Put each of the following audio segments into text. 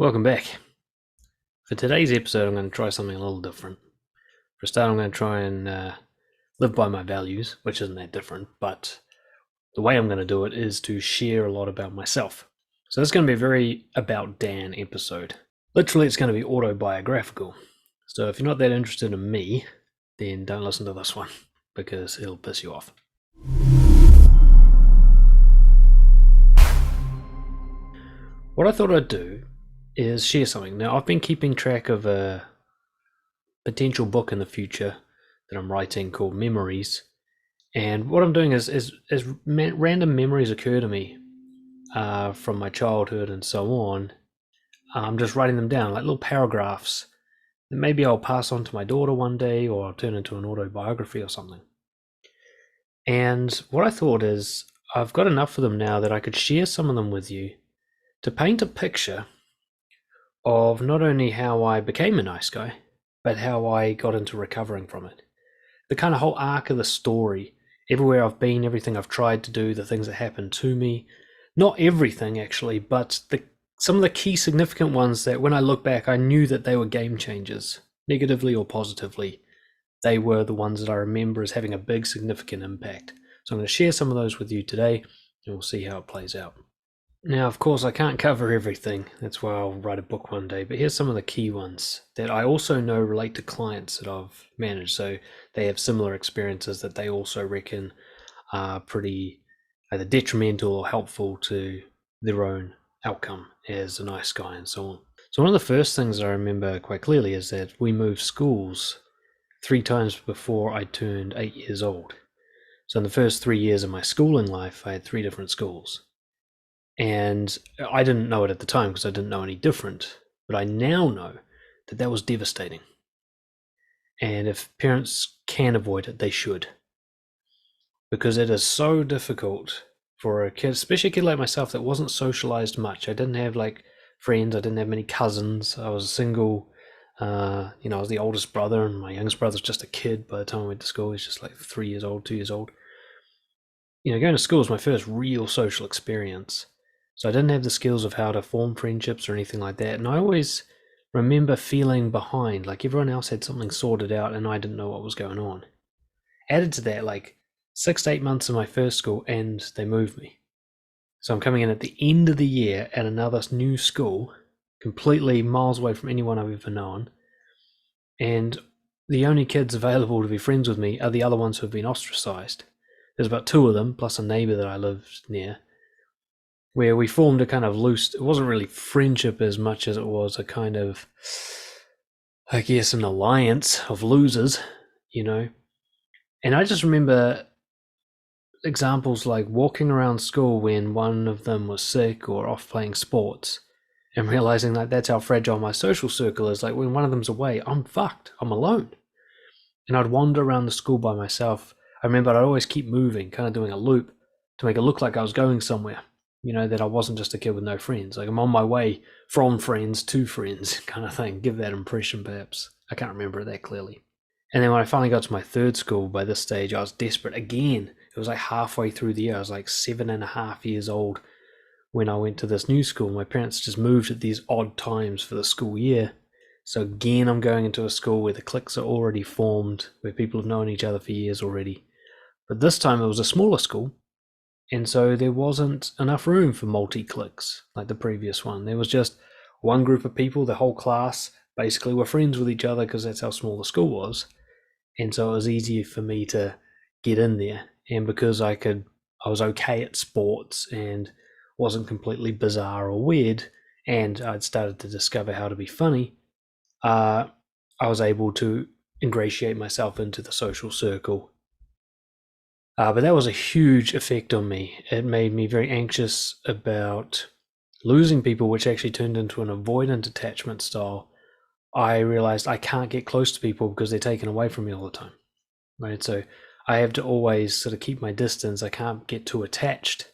Welcome back. For today's episode, I'm going to try something a little different. For a start, I'm going to try and live by my values, which isn't that different, but the way I'm going to do it is to share a lot about myself. So this is going to be a very about Dan episode. Literally, it's going to be autobiographical. So if you're not that interested in me, then don't listen to this one, because it'll piss you off. What I thought I'd do is share something. Now, I've been keeping track of a potential book in the future that I'm writing called Memories, and what I'm doing is random memories occur to me from my childhood and so on. I'm just writing them down like little paragraphs that maybe I'll pass on to my daughter one day, or I'll turn into an autobiography or something. And what I thought is I've got enough of them now that I could share some of them with you to paint a picture of not only how I became a nice guy, but how I got into recovering from it. The kind of whole arc of the story, everywhere I've been, everything I've tried to do, the things that happened to me. Not everything, actually, but some of the key significant ones that when I look back, I knew that they were game changers, negatively or positively. They were the ones that I remember as having a big, significant impact. So I'm going to share some of those with you today, and we'll see how it plays out. Now, of course, I can't cover everything. That's why I'll write a book one day. But here's some of the key ones that I also know relate to clients that I've managed. So they have similar experiences that they also reckon are pretty either detrimental or helpful to their own outcome as a nice guy and so on. So one of the first things I remember quite clearly is that we moved schools 3 times before I turned 8 years old. So in the first 3 years of my schooling life, I had 3 different schools. And I didn't know it at the time because I didn't know any different, but I now know that that was devastating. And if parents can avoid it, they should. Because it is so difficult for a kid, especially a kid like myself that wasn't socialized much. I didn't have like friends, I didn't have many cousins. I was single. I was the oldest brother, and my youngest brother's just a kid by the time I went to school. He's just like 3 years old, 2 years old. Going to school was my first real social experience. So I didn't have the skills of how to form friendships or anything like that. And I always remember feeling behind, like everyone else had something sorted out and I didn't know what was going on. Added to that, like 6 to 8 months of my first school, and they moved me. So I'm coming in at the end of the year at another new school, completely miles away from anyone I've ever known. And the only kids available to be friends with me are the other ones who have been ostracized. There's about 2 of them, plus a neighbor that I lived near, where we formed a kind of loose, it wasn't really friendship as much as it was a kind of, I guess, an alliance of losers, And I just remember examples like walking around school when one of them was sick or off playing sports and realizing that that's how fragile my social circle is. Like when one of them's away, I'm fucked, I'm alone. And I'd wander around the school by myself. I remember I'd always keep moving, kind of doing a loop to make it look like I was going somewhere. That I wasn't just a kid with no friends. Like I'm on my way from friends to friends kind of thing. Give that impression, perhaps. I can't remember it that clearly. And then when I finally got to my 3rd school, by this stage, I was desperate again. It was like halfway through the year. I was like 7.5 years old when I went to this new school. My parents just moved at these odd times for the school year. So again, I'm going into a school where the cliques are already formed, where people have known each other for years already. But this time it was a smaller school. And so there wasn't enough room for multi-cliques like the previous one. There was just one group of people, the whole class basically were friends with each other because that's how small the school was. And so it was easier for me to get in there. And because I was okay at sports and wasn't completely bizarre or weird, and I'd started to discover how to be funny, I was able to ingratiate myself into the social circle. But that was a huge effect on me. It made me very anxious about losing people, which actually turned into an avoidant attachment style. I realized I can't get close to people because they're taken away from me all the time, right? So I have to always sort of keep my distance. I can't get too attached.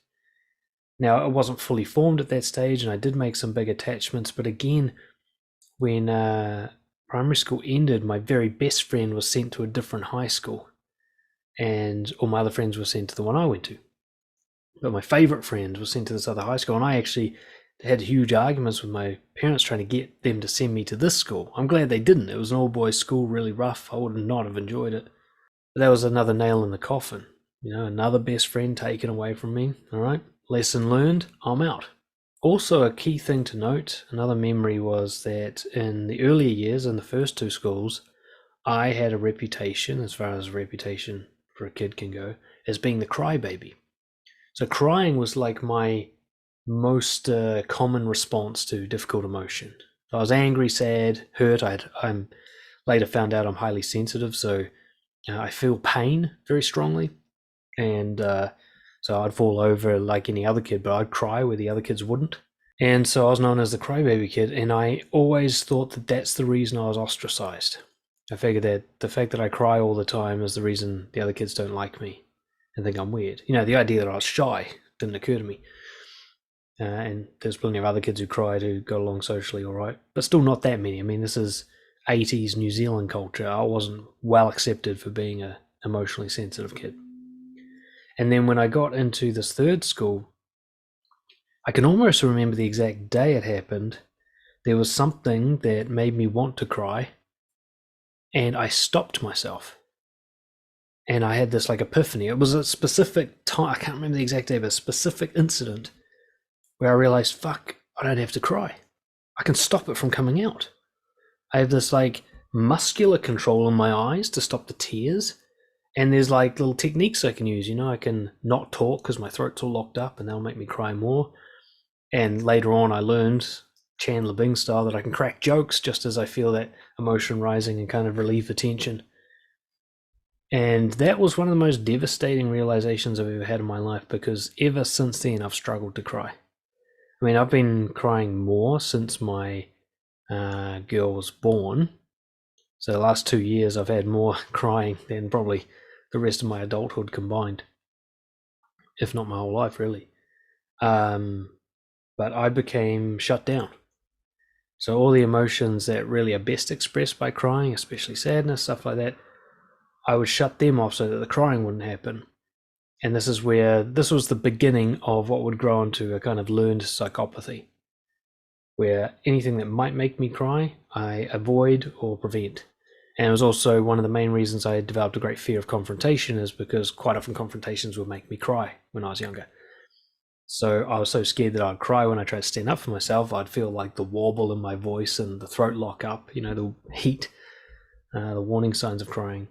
Now, it wasn't fully formed at that stage, and I did make some big attachments. But again, when primary school ended, my very best friend was sent to a different high school. And all my other friends were sent to the one I went to. But my favorite friend was sent to this other high school, and I actually had huge arguments with my parents trying to get them to send me to this school. I'm glad they didn't. It was an all-boys school, really rough. I would not have enjoyed it. But that was another nail in the coffin. Another best friend taken away from me. All right, lesson learned, I'm out. Also, a key thing to note, another memory, was that in the earlier years, in the first two schools, I had a reputation, as far as a reputation for a kid can go, as being the crybaby. So crying was like my most common response to difficult emotion. I was angry, sad, hurt. I'm later found out I'm highly sensitive, so I feel pain very strongly, and so I'd fall over like any other kid, but I'd cry where the other kids wouldn't. And so I was known as the crybaby kid, and I always thought that that's the reason I was ostracized. I figured that the fact that I cry all the time is the reason the other kids don't like me and think I'm weird. The idea that I was shy didn't occur to me. And there's plenty of other kids who cried who got along socially all right, but still not that many. I mean, this is 80s New Zealand culture. I wasn't well accepted for being a emotionally sensitive kid. And then when I got into this third school, I can almost remember the exact day it happened. There was something that made me want to cry, and I stopped myself. And I had this like epiphany. It was a specific time, I can't remember the exact day, but a specific incident where I realized, fuck, I don't have to cry. I can stop it from coming out. I have this like muscular control in my eyes to stop the tears. And there's like little techniques I can use. I can not talk because my throat's all locked up and that'll make me cry more. And later on I learned, Chandler Bing style, that I can crack jokes just as I feel that emotion rising and kind of relieve the tension. And that was one of the most devastating realizations I've ever had in my life, because ever since then I've struggled to cry. I mean, I've been crying more since my girl was born. So the last 2 years I've had more crying than probably the rest of my adulthood combined, if not my whole life, really. But I became shut down. So all the emotions that really are best expressed by crying, especially sadness, stuff like that, I would shut them off so that the crying wouldn't happen. And this was the beginning of what would grow into a kind of learned psychopathy, where anything that might make me cry, I avoid or prevent. And it was also one of the main reasons I had developed a great fear of confrontation, is because quite often confrontations would make me cry when I was younger. So I was so scared that I'd cry when I tried to stand up for myself. I'd feel like the wobble in my voice and the throat lock up, the heat, the warning signs of crying.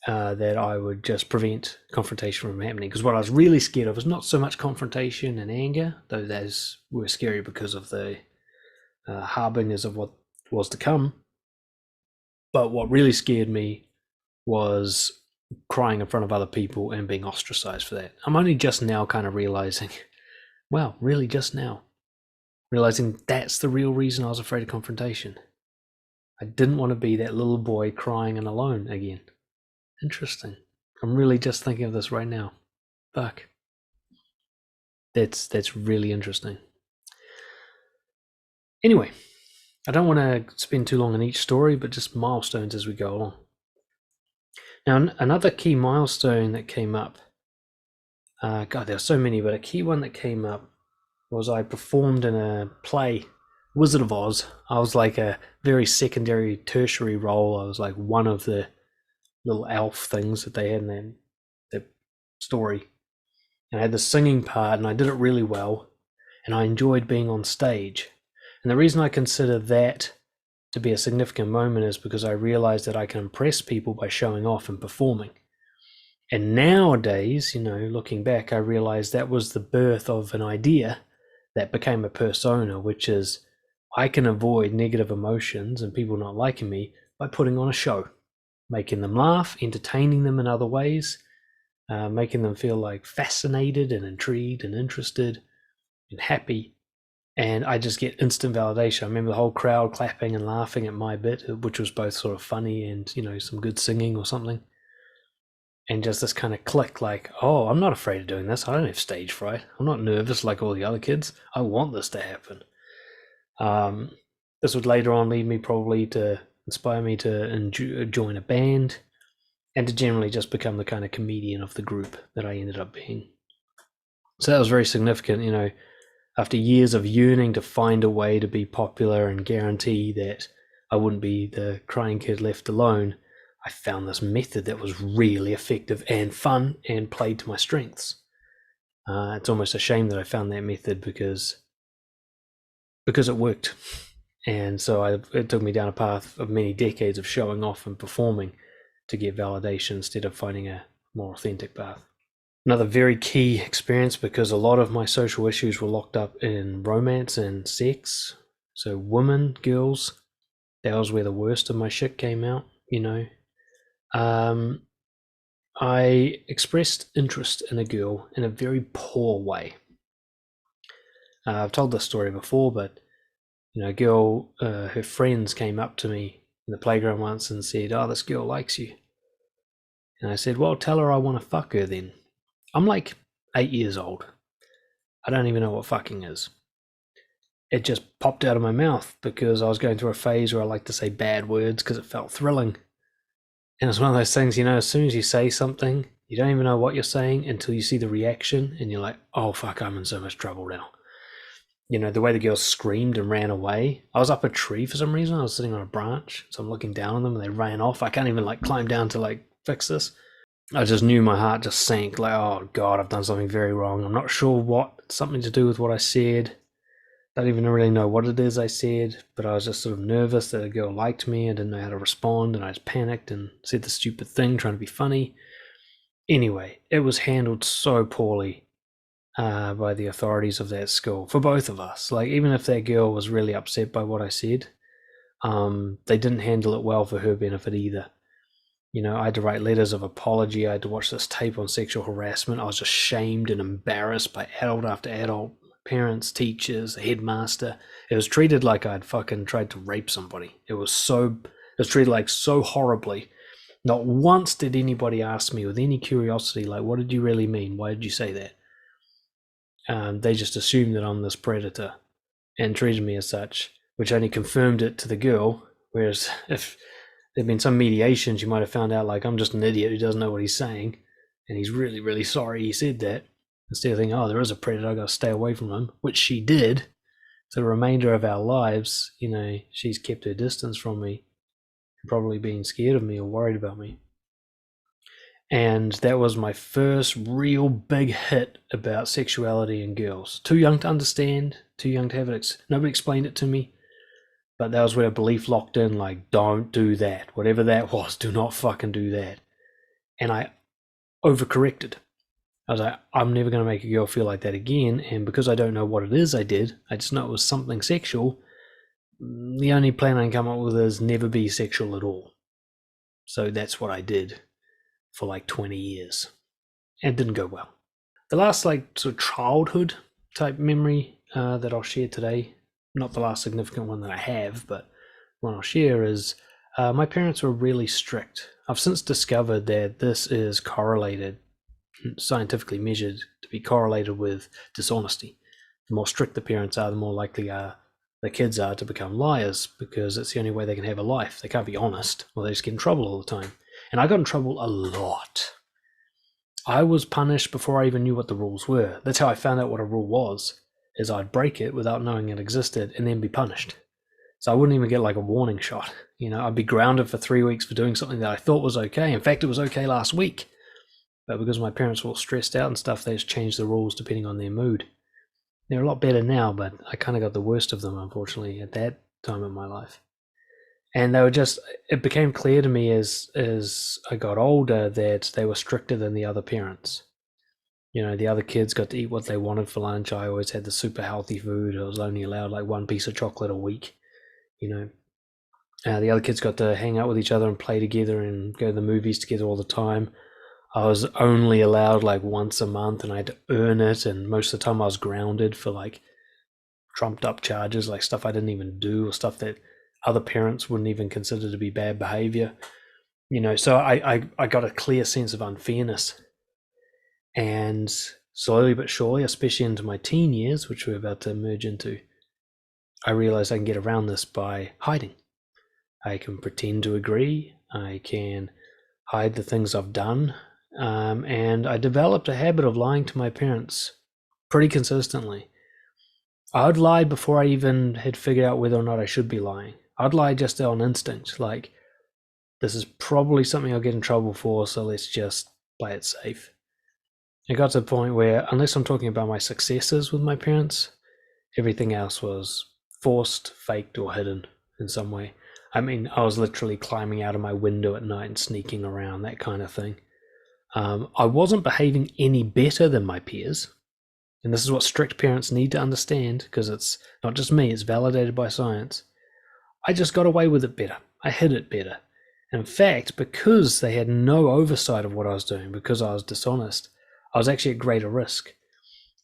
That I would just prevent confrontation from happening. Because what I was really scared of was not so much confrontation and anger, though those were scary because of the harbingers of what was to come. But what really scared me was crying in front of other people and being ostracized for that. I'm only just now kind of realizing, well, really just now, realizing that's the real reason I was afraid of confrontation. I didn't want to be that little boy crying and alone again. Interesting. I'm really just thinking of this right now. Fuck. That's really interesting. Anyway, I don't want to spend too long on each story, but just milestones as we go along. Now, another key milestone that came up, God, there are so many, but a key one that came up was I performed in a play, Wizard of Oz. I was like a very secondary, tertiary role. I was like one of the little elf things that they had in their story. And I had the singing part, and I did it really well, and I enjoyed being on stage. And the reason I consider that to be a significant moment is because I realized that I can impress people by showing off and performing. And nowadays, looking back, I realized that was the birth of an idea that became a persona, which is I can avoid negative emotions and people not liking me by putting on a show, making them laugh, entertaining them in other ways, making them feel like fascinated and intrigued and interested and happy. And I just get instant validation. I remember the whole crowd clapping and laughing at my bit, which was both sort of funny and, some good singing or something. And just this kind of click, like, oh, I'm not afraid of doing this. I don't have stage fright. I'm not nervous like all the other kids. I want this to happen. This would later on lead me probably to inspire me to join a band and to generally just become the kind of comedian of the group that I ended up being. So that was very significant, After years of yearning to find a way to be popular and guarantee that I wouldn't be the crying kid left alone, I found this method that was really effective and fun and played to my strengths. It's almost a shame that I found that method because it worked. And so it took me down a path of many decades of showing off and performing to get validation instead of finding a more authentic path. Another very key experience, because a lot of my social issues were locked up in romance and sex. So women, girls, that was where the worst of my shit came out, I expressed interest in a girl in a very poor way. I've told this story before, but a girl, her friends came up to me in the playground once and said, "Oh, this girl likes you." And I said, "Well, tell her I want to fuck her then." I'm like 8 years old. I don't even know what fucking is. It just popped out of my mouth because I was going through a phase where I like to say bad words because it felt thrilling. And it's one of those things, as soon as you say something, you don't even know what you're saying until you see the reaction and you're like, oh fuck, I'm in so much trouble now. The way the girl screamed and ran away. I was up a tree for some reason. I was sitting on a branch, so I'm looking down on them and they ran off. I can't even climb down to fix this. I just knew my heart just sank, oh God, I've done something very wrong. I'm not sure what, something to do with what I said. Don't even really know what it is I said, but I was just sort of nervous that a girl liked me. I didn't know how to respond, and I just panicked and said the stupid thing, trying to be funny. Anyway, it was handled so poorly by the authorities of that school for both of us. Even if that girl was really upset by what I said, they didn't handle it well for her benefit either. I had to write letters of apology. I had to watch this tape on sexual harassment. I was just shamed and embarrassed by adult after adult, parents, teachers, the headmaster. It was treated like I'd fucking tried to rape somebody. It was treated so horribly. Not once did anybody ask me with any curiosity, what did you really mean? Why did you say that? They just assumed that I'm this predator and treated me as such, which only confirmed it to the girl. Whereas if there'd been some mediation, she might have found out I'm just an idiot who doesn't know what he's saying, and he's really, really sorry he said that. Instead of thinking, oh, there is a predator, I got to stay away from him, which she did. For the remainder of our lives, she's kept her distance from me, probably being scared of me or worried about me. And that was my first real big hit about sexuality in girls. Too young to understand, too young to have it. Nobody explained it to me. But that was where a belief locked in, don't do that. Whatever that was, do not fucking do that. And I overcorrected. I was like, I'm never going to make a girl feel like that again. And because I don't know what it is I did, I just know it was something sexual. The only plan I can come up with is never be sexual at all. So that's what I did for 20 years. And it didn't go well. The last sort of childhood type memory that I'll share today, not the last significant one that I have, but one I'll share is my parents were really strict. I've since discovered that this is correlated, scientifically measured to be correlated with dishonesty. The more strict the parents are, the more likely the kids are to become liars, because it's the only way they can have a life. They can't be honest, or they just get in trouble all the time. And I got in trouble a lot. I was punished before I even knew what the rules were. That's how I found out what a rule was, is I'd break it without knowing it existed and then be punished. So I wouldn't even get a warning shot. I'd be grounded for 3 weeks for doing something that I thought was okay. In fact, it was okay last week. But because my parents were all stressed out and stuff, they just changed the rules depending on their mood. They're a lot better now, but I kind of got the worst of them, unfortunately, at that time in my life. And they were it became clear to me as I got older that they were stricter than the other parents. The other kids got to eat what they wanted for lunch. I always had the super healthy food. I was only allowed one piece of chocolate a week. The other kids got to hang out with each other and play together and go to the movies together all the time. I was only allowed once a month, and I had to earn it. And most of the time I was grounded for trumped up charges, stuff I didn't even do, or stuff that other parents wouldn't even consider to be bad behavior. So I got a clear sense of unfairness. And slowly but surely, especially into my teen years, which we're about to merge into, I realized I can get around this by hiding. I can pretend to agree. I can hide the things I've done. And I developed a habit of lying to my parents pretty consistently. I'd lie before I even had figured out whether or not I should be lying. I'd lie just on instinct, like, this is probably something I'll get in trouble for, so let's just play it safe. It got to the point where, unless I'm talking about my successes with my parents, everything else was forced, faked, or hidden in some way. I mean, I was literally climbing out of my window at night and sneaking around, that kind of thing. I wasn't behaving any better than my peers. And this is what strict parents need to understand, because it's not just me, it's validated by science. I just got away with it better. I hid it better. And in fact, because they had no oversight of what I was doing, because I was dishonest, I was actually at greater risk.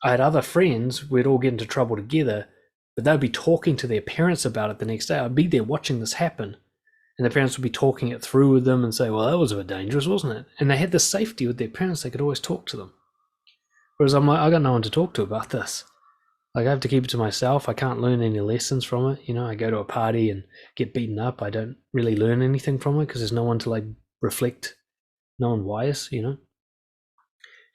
I had other friends, we'd all get into trouble together, but they'd be talking to their parents about it the next day. I'd be there watching this happen. And the parents would be talking it through with them and say, well, that was a bit dangerous, wasn't it? And they had the safety with their parents, they could always talk to them. Whereas I'm like, I got no one to talk to about this. Like, I have to keep it to myself. I can't learn any lessons from it. You know, I go to a party and get beaten up. I don't really learn anything from it because there's no one to, like, reflect, no one wise, you know?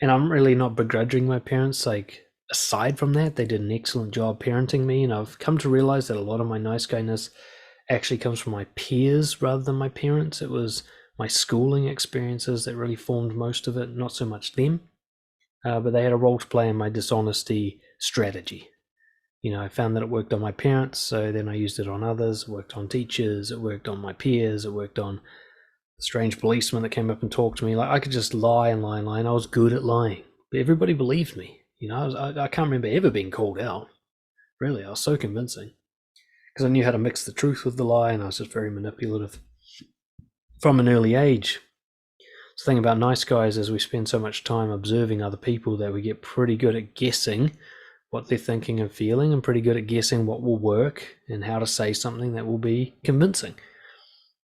And I'm really not begrudging my parents. Like, aside from that, they did an excellent job parenting me. And I've come to realize that a lot of my nice guyness actually comes from my peers rather than my parents. It was my schooling experiences that really formed most of it, not so much them. But they had a role to play in my dishonesty strategy. You know, I found that it worked on my parents, so then I used it on others. It worked on teachers, it worked on my peers, it worked on the strange policeman that came up and talked to me. Like, I could just lie and lie and lie, and I was good at lying. But everybody believed me. You know, I can't remember ever being called out. Really, I was so convincing. Because I knew how to mix the truth with the lie, and I was just very manipulative from an early age. The thing about nice guys is we spend so much time observing other people that we get pretty good at guessing what they're thinking and feeling, and pretty good at guessing what will work and how to say something that will be convincing.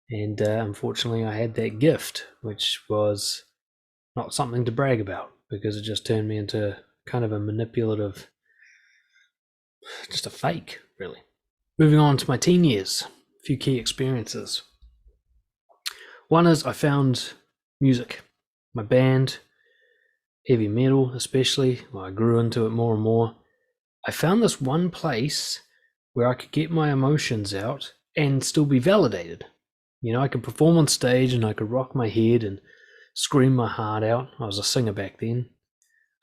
And unfortunately, I had that gift, which was not something to brag about, because it just turned me into kind of a manipulative, just a fake, really. Moving on to my teen years, a few key experiences. One is I found music, my band, heavy metal especially. Well, I grew into it more and more. I found this one place where I could get my emotions out and still be validated. You know, I could perform on stage and I could rock my head and scream my heart out. I was a singer back then.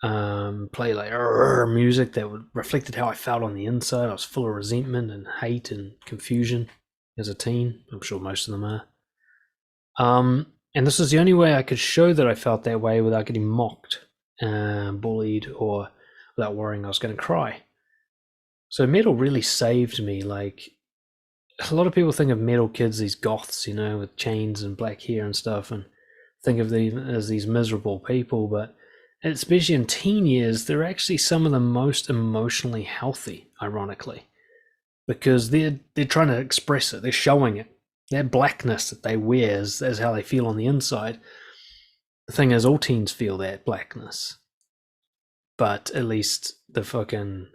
Play like music that reflected how I felt on the inside. I was full of resentment and hate and confusion as a teen. I'm sure most of them are. And this is the only way I could show that I felt that way without getting mocked, bullied, or without worrying I was going to cry. So metal really saved me. Like, a lot of people think of metal kids, these goths, you know, with chains and black hair and stuff, and think of them as these miserable people. But especially in teen years, they're actually some of the most emotionally healthy, ironically, because they're trying to express it. They're showing it. That blackness that they wear is how they feel on the inside. The thing is, all teens feel that blackness, but at least the fucking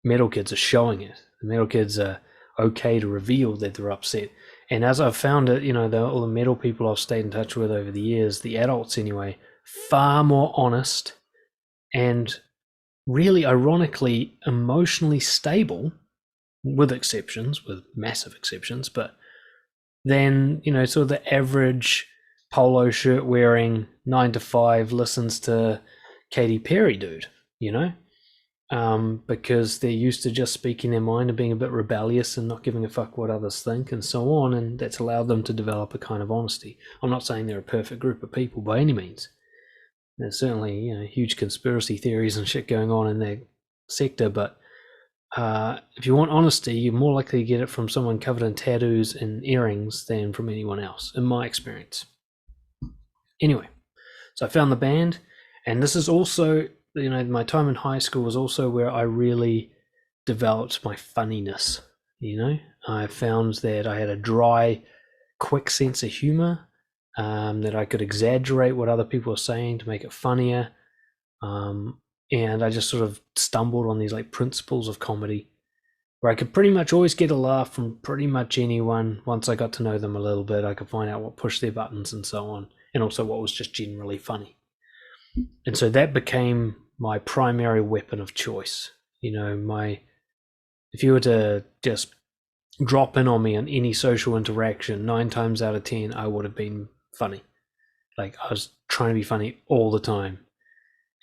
metal kids are showing it. The metal kids are okay to reveal that they're upset. And as I've found it, you know, all the metal people I've stayed in touch with over the years, the adults anyway, far more honest and really, ironically, emotionally stable, with exceptions, with massive exceptions, but than, you know, sort of the average polo shirt wearing 9 to 5 listens to Katy Perry dude, you know? Because they're used to just speaking their mind and being a bit rebellious and not giving a fuck what others think and so on, and that's allowed them to develop a kind of honesty. I'm not saying they're a perfect group of people by any means. There's certainly, you know, huge conspiracy theories and shit going on in their sector, but if you want honesty, you're more likely to get it from someone covered in tattoos and earrings than from anyone else, in my experience. Anyway, so I found the band, and this is also, you know, my time in high school was also where I really developed my funniness. You know, I found that I had a dry, quick sense of humor, that I could exaggerate what other people were saying to make it funnier. And I just sort of stumbled on these like principles of comedy where I could pretty much always get a laugh from pretty much anyone. Once I got to know them a little bit, I could find out what pushed their buttons and so on, and also what was just generally funny. And so that became my primary weapon of choice. You know, my If you were to just drop in on me on any social interaction, 9 times out of 10, I would have been funny. Like, I was trying to be funny all the time.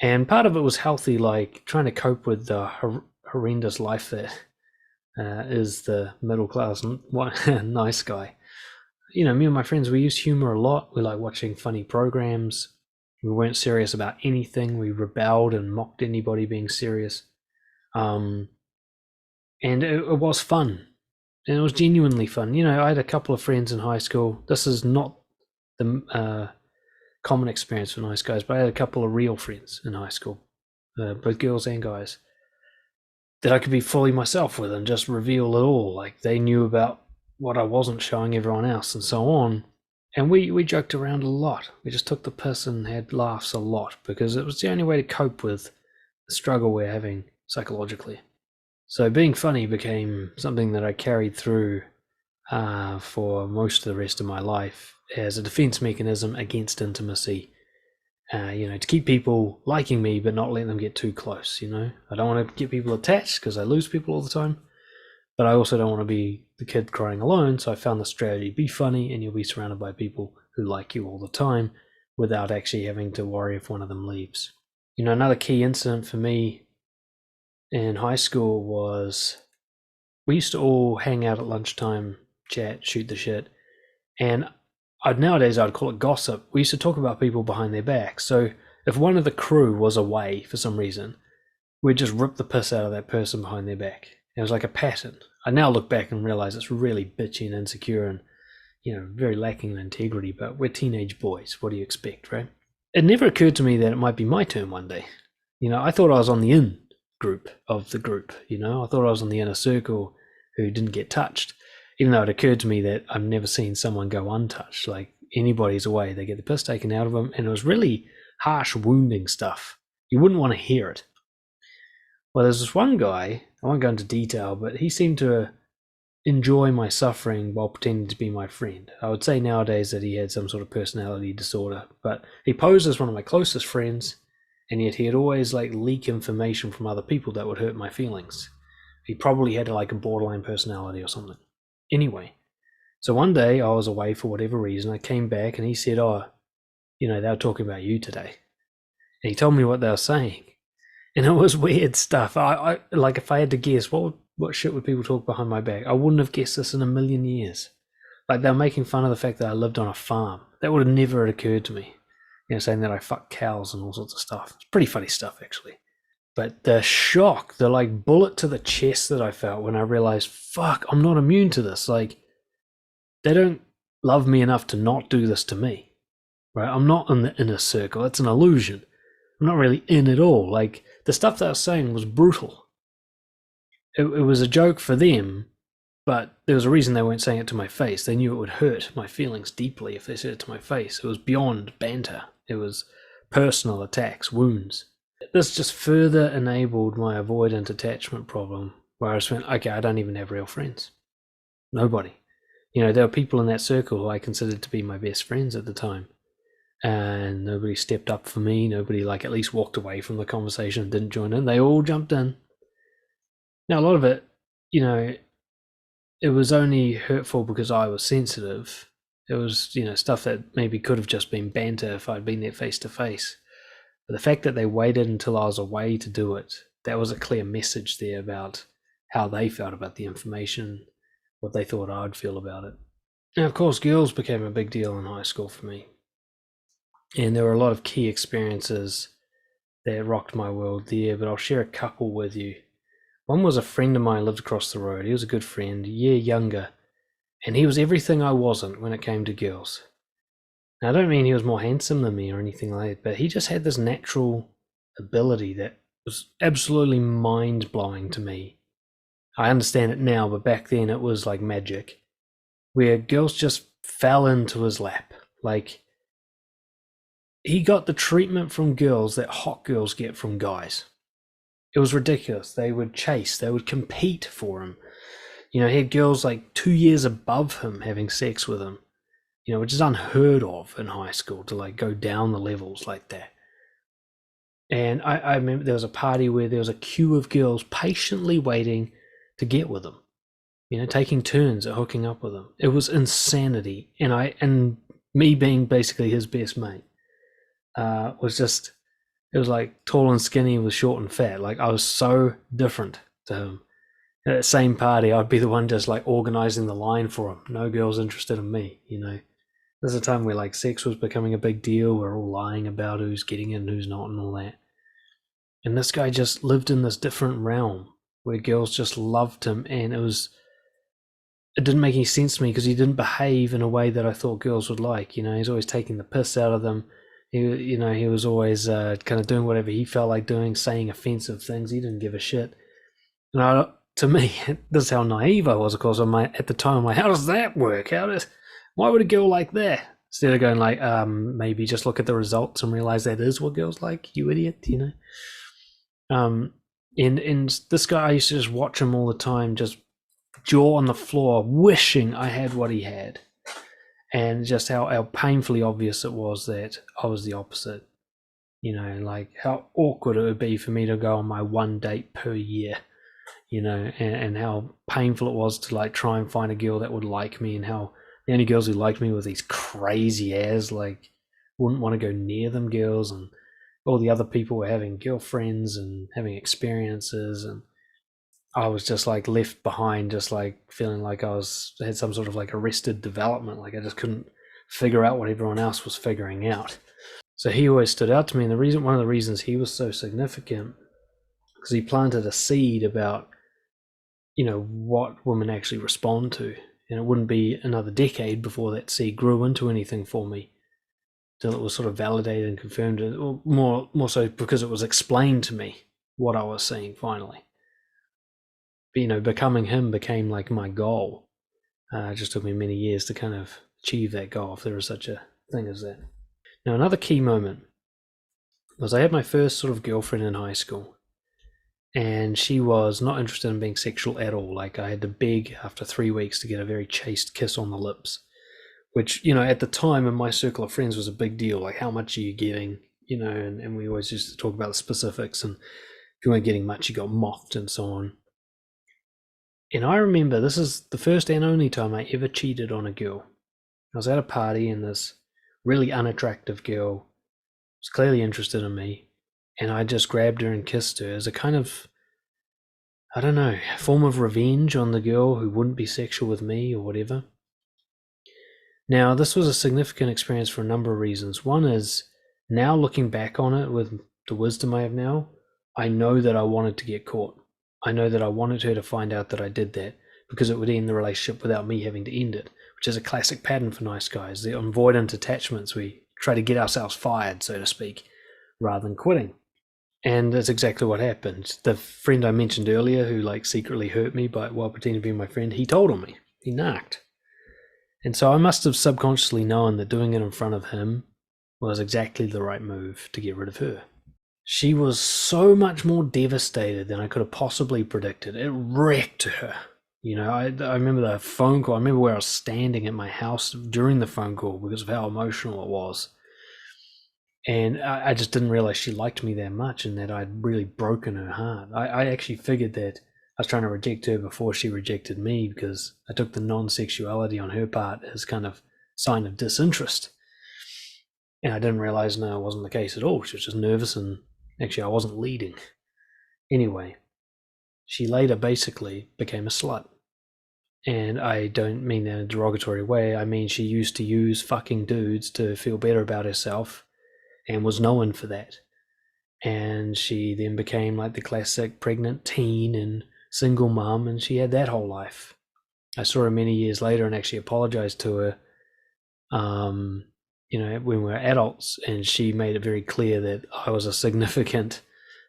And part of it was healthy, like trying to cope with the horrendous life that is the middle class nice guy. You know, me and my friends, we used humor a lot. We like watching funny programs. We weren't serious about anything. We rebelled and mocked anybody being serious. And it was fun. And it was genuinely fun. You know, I had a couple of friends in high school. This is not the common experience for nice guys, but I had a couple of real friends in high school, both girls and guys, that I could be fully myself with and just reveal it all. Like, they knew about what I wasn't showing everyone else and so on. And we joked around a lot. We just took the piss and had laughs a lot because it was the only way to cope with the struggle we're having psychologically. So being funny became something that I carried through for most of the rest of my life as a defense mechanism against intimacy. You know, to keep people liking me but not letting them get too close. You know, I don't want to get people attached because I lose people all the time, but I also don't want to be the kid crying alone. So I found the strategy: be funny and you'll be surrounded by people who like you all the time without actually having to worry if one of them leaves. You know, another key incident for me in high school was we used to all hang out at lunchtime, chat, shoot the shit, and nowadays I'd call it gossip. We used to talk about people behind their back. So if one of the crew was away for some reason, we'd just rip the piss out of that person behind their back. It was like a pattern. I now look back and realize it's really bitchy and insecure and, you know, very lacking in integrity, but we're teenage boys. What do you expect, right? It never occurred to me that it might be my turn one day. You know, I thought I was on the in group of the group, you know? I thought I was on the inner circle who didn't get touched, even though it occurred to me that I've never seen someone go untouched. Like, anybody's away, they get the piss taken out of them, and it was really harsh, wounding stuff. You wouldn't want to hear it. Well, there's this one guy, I won't go into detail, but he seemed to enjoy my suffering while pretending to be my friend. I would say nowadays that he had some sort of personality disorder, but he posed as one of my closest friends, and yet he'd always like leak information from other people that would hurt my feelings. He probably had like a borderline personality or something. Anyway, so one day I was away for whatever reason. I came back and he said, "Oh, you know, they were talking about you today." And he told me what they were saying. And it was weird stuff. I like, if I had to guess, what shit would people talk behind my back? I wouldn't have guessed this in a million years. Like, they were making fun of the fact that I lived on a farm. That would have never occurred to me. You know, saying that I fuck cows and all sorts of stuff. It's pretty funny stuff, actually. But the shock, the like bullet to the chest that I felt when I realized, fuck, I'm not immune to this. Like, they don't love me enough to not do this to me, right? I'm not in the inner circle. It's an illusion. I'm not really in at all. Like, the stuff that I was saying was brutal. It was a joke for them, but there was a reason they weren't saying it to my face. They knew it would hurt my feelings deeply if they said it to my face. It was beyond banter. It was personal attacks, wounds. This just further enabled my avoidant attachment problem, where I just went, okay, I don't even have real friends. Nobody. You know, there were people in that circle who I considered to be my best friends at the time, and nobody stepped up for me. Nobody, like, at least walked away from the conversation and didn't join in. They all jumped in. Now, a lot of it, you know, it was only hurtful because I was sensitive. It was, you know, stuff that maybe could have just been banter if I'd been there face to face. But the fact that they waited until I was away to do it, that was a clear message there about how they felt about the information, what they thought I'd feel about it. Now, of course, girls became a big deal in high school for me. And there were a lot of key experiences that rocked my world there, but I'll share a couple with you. One was a friend of mine lived across the road. He was a good friend, a year younger, and he was everything I wasn't when it came to girls. Now, I don't mean he was more handsome than me or anything like that, but he just had this natural ability that was absolutely mind-blowing to me. I understand it now, but back then it was like magic, where girls just fell into his lap. Like, he got the treatment from girls that hot girls get from guys. It was ridiculous. They would chase, they would compete for him. You know, he had girls like 2 years above him having sex with him, you know, which is unheard of in high school, to like go down the levels like that. And I remember there was a party where there was a queue of girls patiently waiting to get with him. Taking turns at hooking up with him. It was insanity. And me being basically his best mate was just, it was like tall and skinny with short and fat. Like I was so different to him. At that same party, I'd be the one just like organizing the line for him. No girls interested in me, There's a time where like sex was becoming a big deal. We're all lying about who's getting it and who's not and all that. And this guy just lived in this different realm where girls just loved him, and it didn't make any sense to me because he didn't behave in a way that I thought girls would like. He's always taking the piss out of them. He was always kind of doing whatever he felt like doing, saying offensive things. He didn't give a shit. And to me, this is how naive I was, of course. At the time, I'm like, how does that work? Why would a girl like that? Instead of going like, maybe just look at the results and realize that is what girls like, you idiot, And this guy, I used to just watch him all the time, just jaw on the floor, wishing I had what he had. And just how painfully obvious it was that I was the opposite. Like how awkward it would be for me to go on my one date per year, and how painful it was to like try and find a girl that would like me, and how the only girls who liked me were these crazy ass, like wouldn't want to go near them girls, and all the other people were having girlfriends and having experiences, and I was just like left behind, just like feeling like I had some sort of like arrested development, like I just couldn't figure out what everyone else was figuring out. So he always stood out to me, and one of the reasons he was so significant, because he planted a seed about what women actually respond to, and it wouldn't be another decade before that seed grew into anything for me, till it was sort of validated and confirmed, or more so because it was explained to me what I was seeing finally. But, becoming him became like my goal. It just took me many years to kind of achieve that goal, if there is such a thing as that. Now, another key moment was I had my first sort of girlfriend in high school, and she was not interested in being sexual at all. Like I had to beg after 3 weeks to get a very chaste kiss on the lips, which, at the time in my circle of friends was a big deal. Like, how much are you getting? And we always used to talk about the specifics, and if you weren't getting much, you got mocked and so on. And I remember this is the first and only time I ever cheated on a girl. I was at a party, and this really unattractive girl was clearly interested in me, and I just grabbed her and kissed her as a kind of, I don't know, form of revenge on the girl who wouldn't be sexual with me or whatever. Now, this was a significant experience for a number of reasons. One is, now looking back on it with the wisdom I have now, I know that I wanted to get caught. I know that I wanted her to find out that I did that, because it would end the relationship without me having to end it, which is a classic pattern for nice guys. The avoidant attachments, we try to get ourselves fired, so to speak, rather than quitting. And that's exactly what happened. The friend I mentioned earlier, who like secretly hurt me while pretending to be my friend, he told on me. He narked. And so I must have subconsciously known that doing it in front of him was exactly the right move to get rid of her. She was so much more devastated than I could have possibly predicted. It wrecked her. I remember the phone call. I remember where I was standing at my house during the phone call because of how emotional it was. And I just didn't realize she liked me that much, and that I'd really broken her heart. I actually figured that I was trying to reject her before she rejected me, because I took the non-sexuality on her part as kind of sign of disinterest. And I didn't realize, no, it wasn't the case at all. She was just nervous, and actually I wasn't leading. Anyway, she later basically became a slut. And I don't mean that in a derogatory way. I mean, she used to use fucking dudes to feel better about herself, and was known for that. And she then became like the classic pregnant teen and single mom, and she had that whole life. I saw her many years later and actually apologized to her, when we were adults, and she made it very clear that I was a significant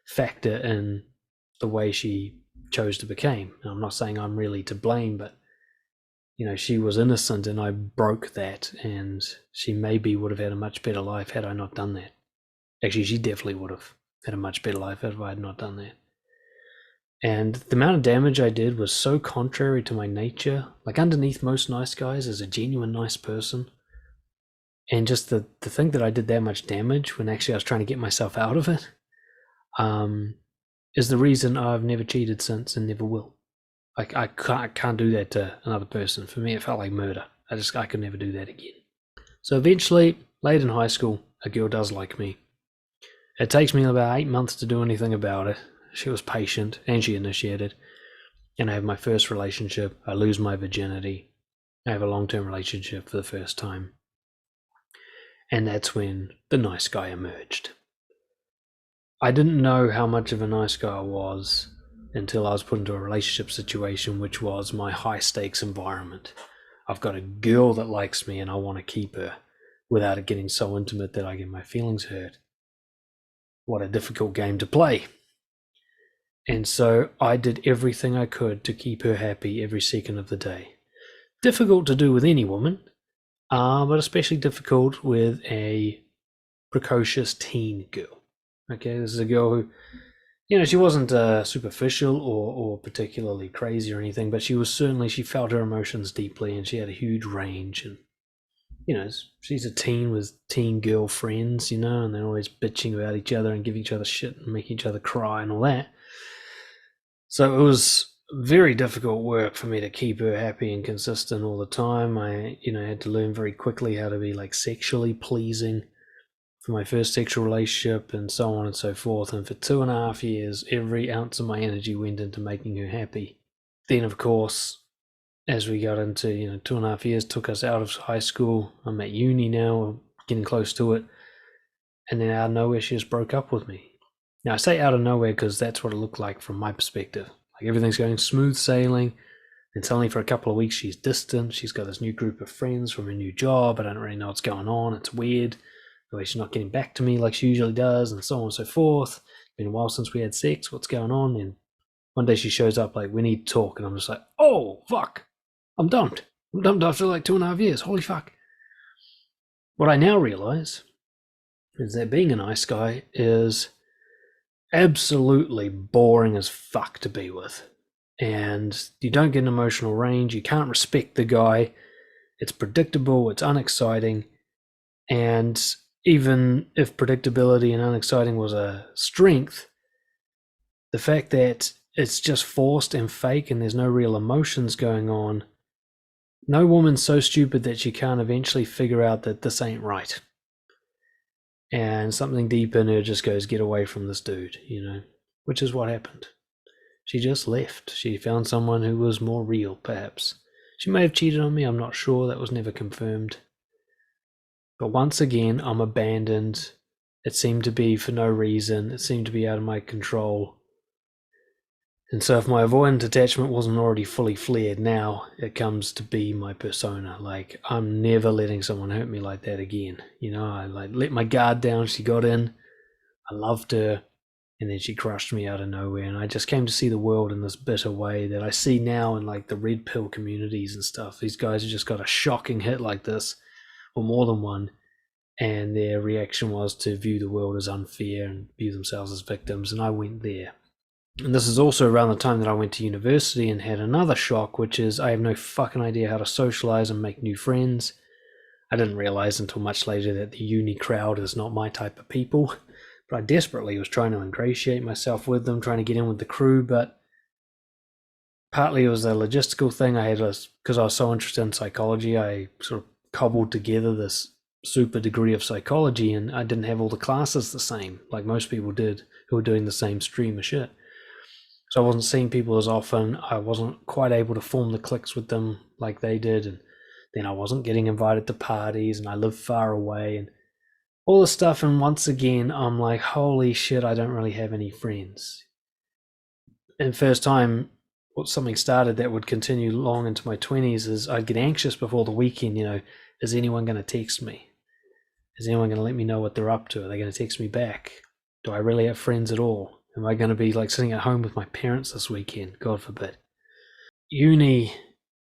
factor in the way she chose to become. And I'm not saying I'm really to blame, but she was innocent, and I broke that, and she maybe would have had a much better life had I not done that. Actually, she definitely would have had a much better life if I had not done that. And the amount of damage I did was so contrary to my nature. Like, underneath most nice guys is a genuine nice person. And just the thing that I did that much damage when actually I was trying to get myself out of it, is the reason I've never cheated since and never will. Like I can't do that to another person. For me, it felt like murder. I could never do that again. So eventually, late in high school, a girl does like me. It takes me about 8 months to do anything about it. She was patient and she initiated. And I have my first relationship. I lose my virginity. I have a long-term relationship for the first time. And that's when the nice guy emerged. I didn't know how much of a nice guy I was until I was put into a relationship situation, which was my high-stakes environment. I've got a girl that likes me and I want to keep her without it getting so intimate that I get my feelings hurt. What a difficult game to play. And so I did everything I could to keep her happy every second of the day. Difficult to do with any woman, but especially difficult with a precocious teen girl. Okay, this is a girl who, she wasn't superficial or particularly crazy or anything, but she felt her emotions deeply and she had a huge range. And, she's a teen with teen girl friends, and they're always bitching about each other and giving each other shit and making each other cry and all that. So it was very difficult work for me to keep her happy and consistent all the time. I, had to learn very quickly how to be like sexually pleasing for my first sexual relationship and so on and so forth. And for 2.5 years, every ounce of my energy went into making her happy. Then, of course, as we got into, 2.5 years took us out of high school. I'm at uni now, getting close to it. And then out of nowhere, she just broke up with me. Now, I say out of nowhere because that's what it looked like from my perspective. Like everything's going smooth sailing. And suddenly for a couple of weeks, she's distant. She's got this new group of friends from a new job. I don't really know what's going on. It's weird. The way she's not getting back to me like she usually does and so on and so forth. It's been a while since we had sex. What's going on? And one day she shows up like, we need to talk. And I'm just like, oh, fuck. I'm dumped. I'm dumped after like 2.5 years. Holy fuck. What I now realize is that being a nice guy is absolutely boring as fuck to be with. And you don't get an emotional range. You can't respect the guy. It's predictable. It's unexciting. And even if predictability and unexciting was a strength, the fact that it's just forced and fake and there's no real emotions going on, no woman's so stupid that she can't eventually figure out that this ain't right. And something deep in her just goes, get away from this dude, which is what happened. She just left. She found someone who was more real, perhaps. She may have cheated on me, I'm not sure. That was never confirmed. But once again, I'm abandoned. It seemed to be for no reason. It seemed to be out of my control. And so if my avoidant attachment wasn't already fully flared, now it comes to be my persona. Like, I'm never letting someone hurt me like that again. I let my guard down. She got in. I loved her. And then she crushed me out of nowhere. And I just came to see the world in this bitter way that I see now in like the red pill communities and stuff. These guys have just got a shocking hit like this, or more than one. And their reaction was to view the world as unfair and view themselves as victims. And I went there. And this is also around the time that I went to university and had another shock, which is I have no fucking idea how to socialize and make new friends. I didn't realize until much later that the uni crowd is not my type of people. But I desperately was trying to ingratiate myself with them, trying to get in with the crew. But partly it was a logistical thing. Because I was so interested in psychology, I sort of cobbled together this super degree of psychology, and I didn't have all the classes the same, like most people did who were doing the same stream of shit. So I wasn't seeing people as often. I wasn't quite able to form the cliques with them like they did. And then I wasn't getting invited to parties, and I lived far away and all this stuff. And once again, I'm like, holy shit, I don't really have any friends. And first time something started that would continue long into my 20s is I'd get anxious before the weekend, is anyone going to text me? Is anyone going to let me know what they're up to? Are they going to text me back? Do I really have friends at all? Am I going to be like sitting at home with my parents this weekend? God forbid. Uni,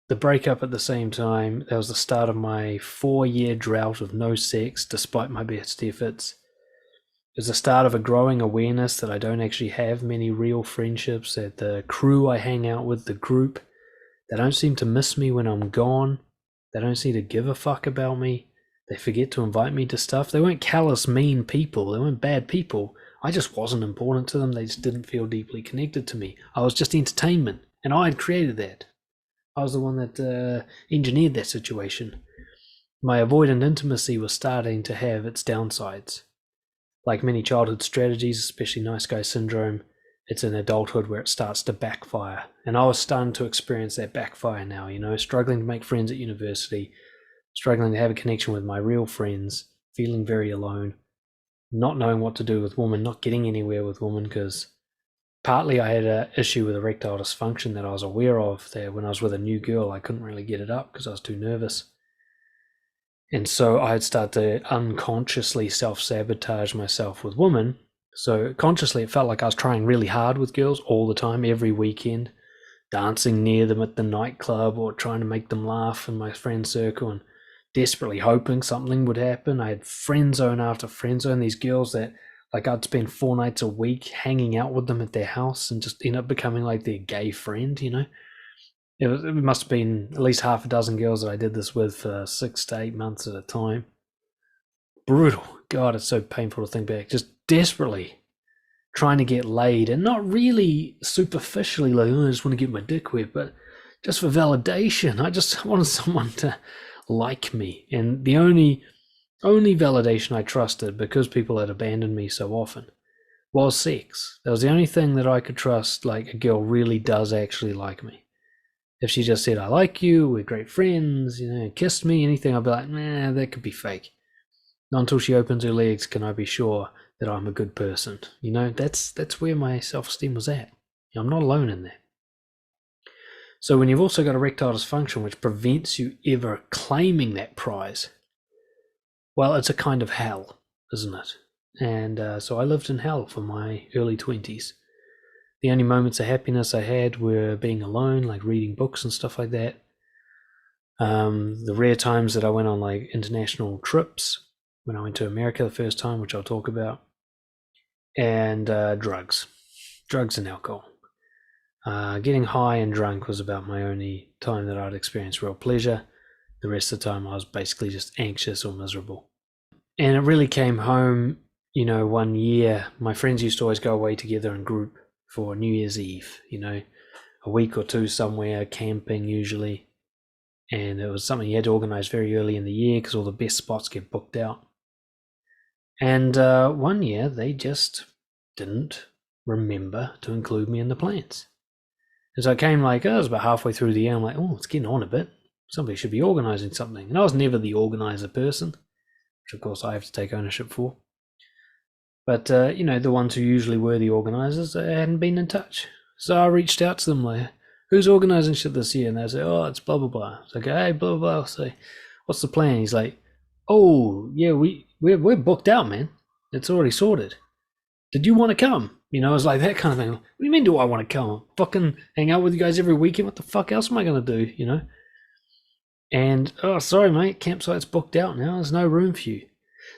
the breakup at the same time, that was the start of my 4-year drought of no sex, despite my best efforts. It was the start of a growing awareness that I don't actually have many real friendships, that the crew I hang out with, the group, they don't seem to miss me when I'm gone. They don't seem to give a fuck about me. They forget to invite me to stuff. They weren't callous, mean people. They weren't bad people. I just wasn't important to them. They just didn't feel deeply connected to me. I was just entertainment. And I had created that. I was the one that engineered that situation. My avoidant intimacy was starting to have its downsides. Like many childhood strategies, especially nice guy syndrome, it's in adulthood where it starts to backfire. And I was starting to experience that backfire now, struggling to make friends at university, struggling to have a connection with my real friends, feeling very alone, not knowing what to do with women, not getting anywhere with women, because partly I had an issue with erectile dysfunction that I was aware of, that when I was with a new girl, I couldn't really get it up because I was too nervous. And so I'd start to unconsciously self-sabotage myself with women. So consciously, it felt like I was trying really hard with girls all the time, every weekend, dancing near them at the nightclub or trying to make them laugh in my friend circle and desperately hoping something would happen. I had friend zone after friend zone, these girls that like I'd spend 4 nights a week hanging out with them at their house and just end up becoming like their gay friend, It must have been at least half a dozen girls that I did this with for 6 to 8 months at a time. Brutal. God, it's so painful to think back. Just desperately trying to get laid, and not really superficially like, I just want to get my dick wet, but just for validation. I just wanted someone to like me. And the only validation I trusted, because people had abandoned me so often, was sex. That was the only thing that I could trust, like a girl really does actually like me. If she just said, I like you, we're great friends, kissed me, anything, I'd be like, nah, that could be fake. Not until she opens her legs can I be sure that I'm a good person. That's where my self-esteem was at. I'm not alone in that. So when you've also got erectile dysfunction, which prevents you ever claiming that prize, well, it's a kind of hell, isn't it? And so I lived in hell for my early 20s. The only moments of happiness I had were being alone, like reading books and stuff like that. The rare times that I went on like international trips, when I went to America the first time, which I'll talk about, and drugs and alcohol. Getting high and drunk was about my only time that I'd experienced real pleasure. The rest of the time I was basically just anxious or miserable. And it really came home, one year. My friends used to always go away together in group for New Year's Eve, a week or two somewhere, camping usually. And it was something you had to organize very early in the year because all the best spots get booked out. And one year they just didn't remember to include me in the plans. And so I came I was about halfway through the year. I'm like, oh, it's getting on a bit. Somebody should be organizing something. And I was never the organizer person, which of course I have to take ownership for. But, the ones who usually were the organisers hadn't been in touch. So I reached out to them like, who's organising shit this year? And they say, oh, it's blah, blah, blah. It's like, hey, blah, blah, blah. I'll say, what's the plan? He's like, oh, yeah, we're booked out, man. It's already sorted. Did you want to come? It was like that kind of thing. What do you mean do I want to come? Fucking hang out with you guys every weekend? What the fuck else am I going to do, And, oh, sorry, mate, campsite's booked out now. There's no room for you.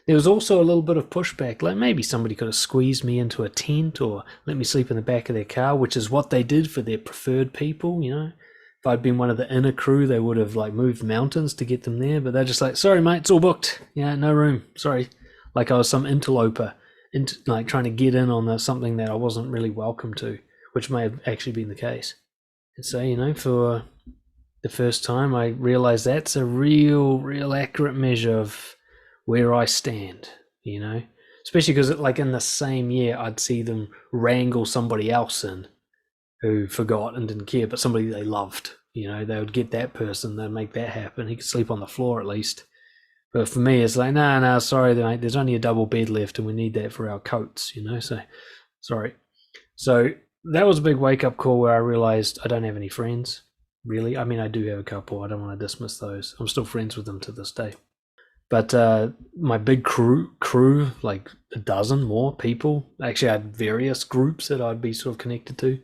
There was also a little bit of pushback, like maybe somebody could have squeezed me into a tent or let me sleep in the back of their car, which is what they did for their preferred people, If I'd been one of the inner crew, they would have moved mountains to get them there, but they're just like, sorry mate, it's all booked. Yeah, no room, sorry. Like I was some interloper, trying to get in on something that I wasn't really welcome to, which may have actually been the case. And so, for the first time, I realized that's a real accurate measure of where I stand, especially because in the same year I'd see them wrangle somebody else in who forgot and didn't care, but somebody they loved, they would get that person, they'd make that happen. He could sleep on the floor at least. But for me, it's like, no, sorry, mate, there's only a double bed left and we need that for our coats, so sorry. So that was a big wake-up call where I realized I don't have any friends, really. I mean, I do have a couple. I don't want to dismiss those. I'm still friends with them to this day. But my big crew, like a dozen more people, actually I had various groups that I'd be sort of connected to.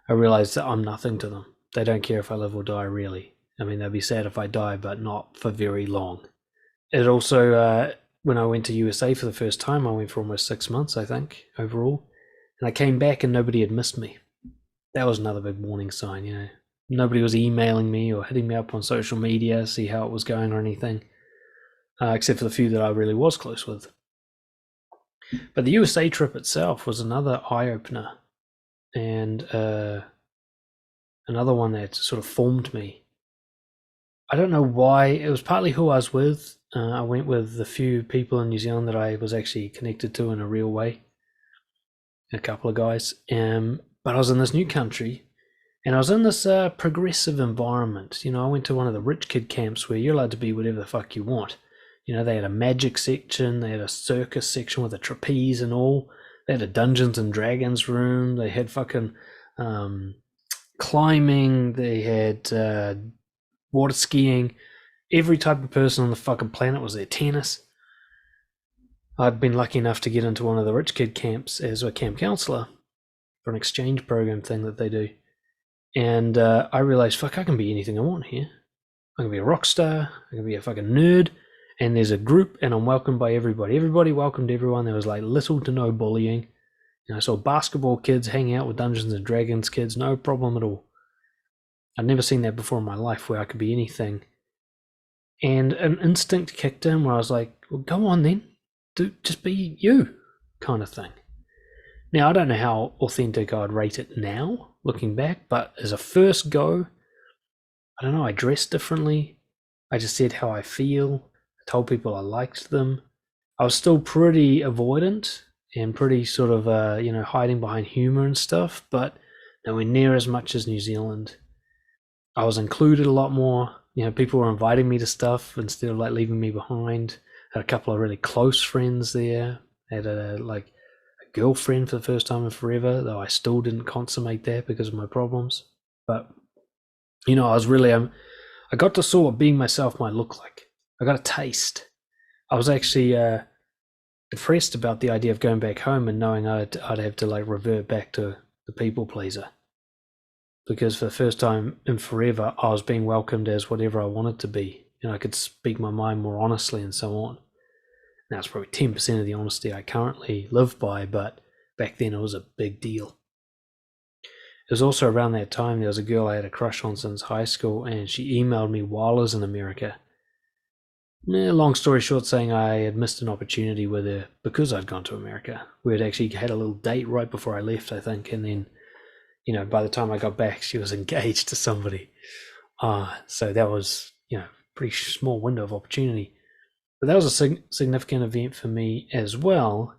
I realized that I'm nothing to them. They don't care if I live or die, really. I mean, they'd be sad if I die, but not for very long. It also, when I went to USA for the first time, I went for almost 6 months, I think, overall. And I came back and nobody had missed me. That was another big warning sign, Nobody was emailing me or hitting me up on social media, see how it was going or anything. Except for the few that I really was close with. But the USA trip itself was another eye-opener. And another one that sort of formed me. I don't know why. It was partly who I was with. I went with a few people in New Zealand that I was actually connected to in a real way. A couple of guys. But I was in this new country, and I was in this progressive environment. I went to one of the rich kid camps where you're allowed to be whatever the fuck you want. They had a magic section, they had a circus section with a trapeze and all. They had a Dungeons and Dragons room. They had fucking climbing. They had water skiing. Every type of person on the fucking planet was there. Tennis. I'd been lucky enough to get into one of the rich kid camps as a camp counselor for an exchange program thing that they do. And I realized, fuck, I can be anything I want here. I can be a rock star. I can be a fucking nerd. And there's a group, and I'm welcomed by everybody. Everybody welcomed everyone. There was like little to no bullying. I saw basketball kids hanging out with Dungeons and Dragons kids, no problem at all. I'd never seen that before in my life, where I could be anything. And an instinct kicked in where I was like, well, go on then. Just be you, kind of thing. Now, I don't know how authentic I'd rate it now, looking back, but as a first go, I don't know, I dressed differently. I just said how I feel. I told people I liked them. I was still pretty avoidant and pretty sort of, hiding behind humour and stuff, but nowhere near as much as New Zealand. I was included a lot more. People were inviting me to stuff instead of like leaving me behind. I had a couple of really close friends there. I had a girlfriend for the first time in forever, though I still didn't consummate that because of my problems. But I was really I got to saw what being myself might look like. I got a taste. I was actually depressed about the idea of going back home and knowing I'd have to like revert back to the people pleaser, because for the first time in forever I was being welcomed as whatever I wanted to be. I could speak my mind more honestly and so on. Now it's probably 10% of the honesty I currently live by, but back then it was a big deal. It was also around that time there was a girl I had a crush on since high school, and she emailed me while I was in America. Long story short, saying I had missed an opportunity with her because I'd gone to America. We had actually had a little date right before I left, I think, and then, by the time I got back, she was engaged to somebody. So that was, pretty small window of opportunity. But that was a significant event for me as well,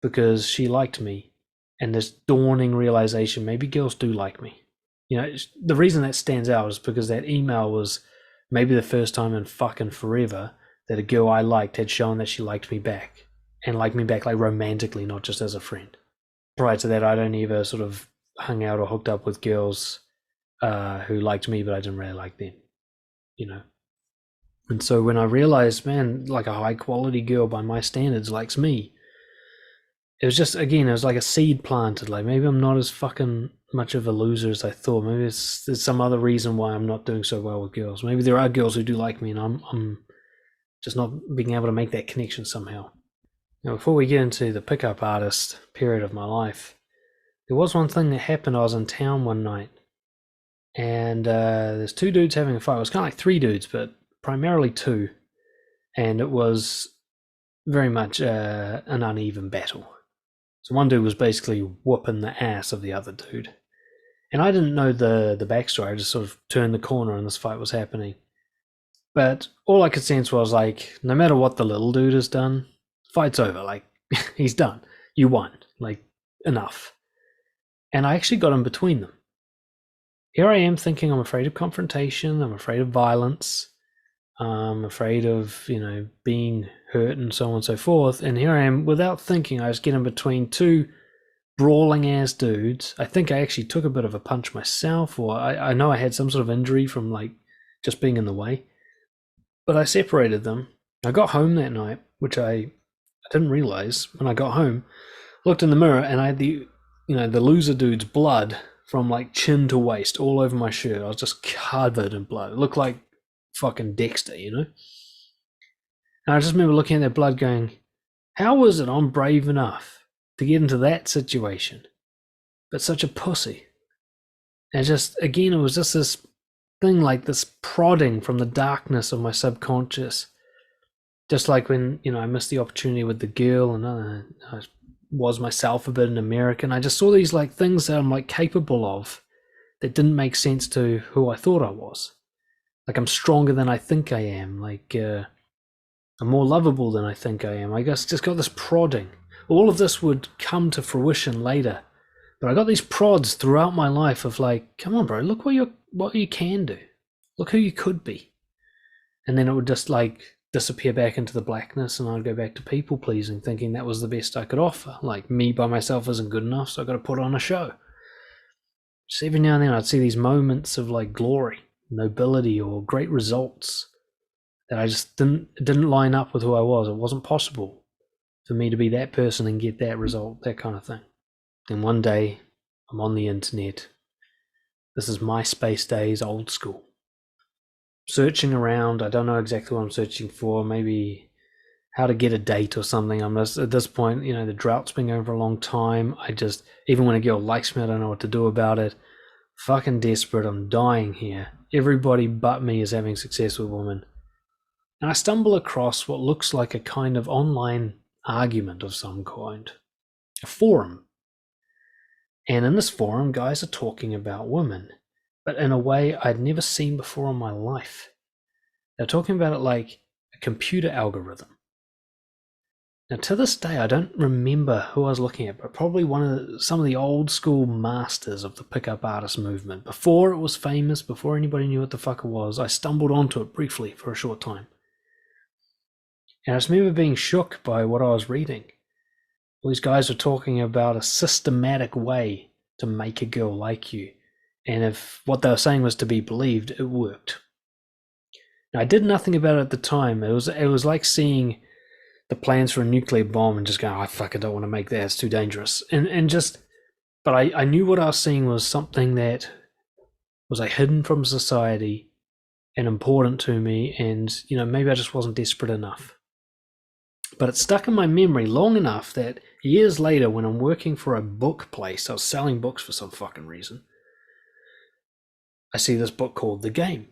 because she liked me, and this dawning realization, maybe girls do like me. The reason that stands out is because that email was maybe the first time in fucking forever that a girl I liked had shown that she liked me back, and liked me back like romantically, not just as a friend. Prior to that, I'd only ever sort of hung out or hooked up with girls who liked me, but I didn't really like them, And so when I realized, man, like a high quality girl by my standards likes me, it was just, again, it was like a seed planted. Like, maybe I'm not as fucking much of a loser as I thought. Maybe there's some other reason why I'm not doing so well with girls. Maybe there are girls who do like me, and I'm just not being able to make that connection somehow. Now, before we get into the pickup artist period of my life, there was one thing that happened. I was in town one night, and there's two dudes having a fight. It was kind of like three dudes, but primarily two, and it was very much an uneven battle. So one dude was basically whooping the ass of the other dude, and I didn't know the backstory. I just sort of turned the corner and this fight was happening. But all I could sense was like, no matter what the little dude has done, fight's over. Like, he's done. You won. Like, enough. And I actually got in between them. Here I am thinking I'm afraid of confrontation. I'm afraid of violence. I'm afraid of, being hurt and so on and so forth. And here I am, without thinking, I was getting between two brawling ass dudes. I think I actually took a bit of a punch myself, or I know I had some sort of injury from like just being in the way. But I separated them. I got home that night, which I didn't realize when I got home. Looked in the mirror and I had the loser dude's blood from like chin to waist all over my shirt. I was just covered in blood. It looked like fucking Dexter, And I just remember looking at that blood going, how was it I'm brave enough to get into that situation, but such a pussy? And just, again, it was just this thing, like this prodding from the darkness of my subconscious. Just like when, I missed the opportunity with the girl, and I was myself a bit in America, and I just saw these like things that I'm like capable of, that didn't make sense to who I thought I was. Like, I'm stronger than I think I am. Like, I'm more lovable than I think I am. I guess just got this prodding. All of this would come to fruition later. But I got these prods throughout my life of like, come on, bro, look what you can do. Look who you could be. And then it would just like disappear back into the blackness, and I'd go back to people pleasing, thinking that was the best I could offer. Like, me by myself isn't good enough, so I got to put on a show. Just every now and then I'd see these moments of like glory, nobility, or great results that I just didn't line up with who I was. It wasn't possible for me to be that person and get that result, that kind of thing. Then one day I'm on the internet. This is MySpace days, old school. Searching around, I don't know exactly what I'm searching for. Maybe how to get a date or something. I'm just, at this point, the drought's been going for a long time. I just, even when a girl likes me, I don't know what to do about it. Fucking desperate. I'm dying here. Everybody but me is having success with women. And I stumble across what looks like a kind of online argument of some kind. A forum. And in this forum, guys are talking about women, but in a way I'd never seen before in my life. They're talking about it like a computer algorithm. Now, to this day, I don't remember who I was looking at, but probably some of the old school masters of the pickup artist movement. Before it was famous, before anybody knew what the fuck it was, I stumbled onto it briefly for a short time. And I just remember being shook by what I was reading. All these guys were talking about a systematic way to make a girl like you. And if what they were saying was to be believed, it worked. Now, I did nothing about it at the time. It was like seeing the plans for a nuclear bomb and just going, fuck, I don't want to make that. It's too dangerous. But I knew what I was seeing was something that was like hidden from society and important to me. And, maybe I just wasn't desperate enough. But it stuck in my memory long enough that years later, when I'm working for a book place, I was selling books for some fucking reason, I see this book called The Game.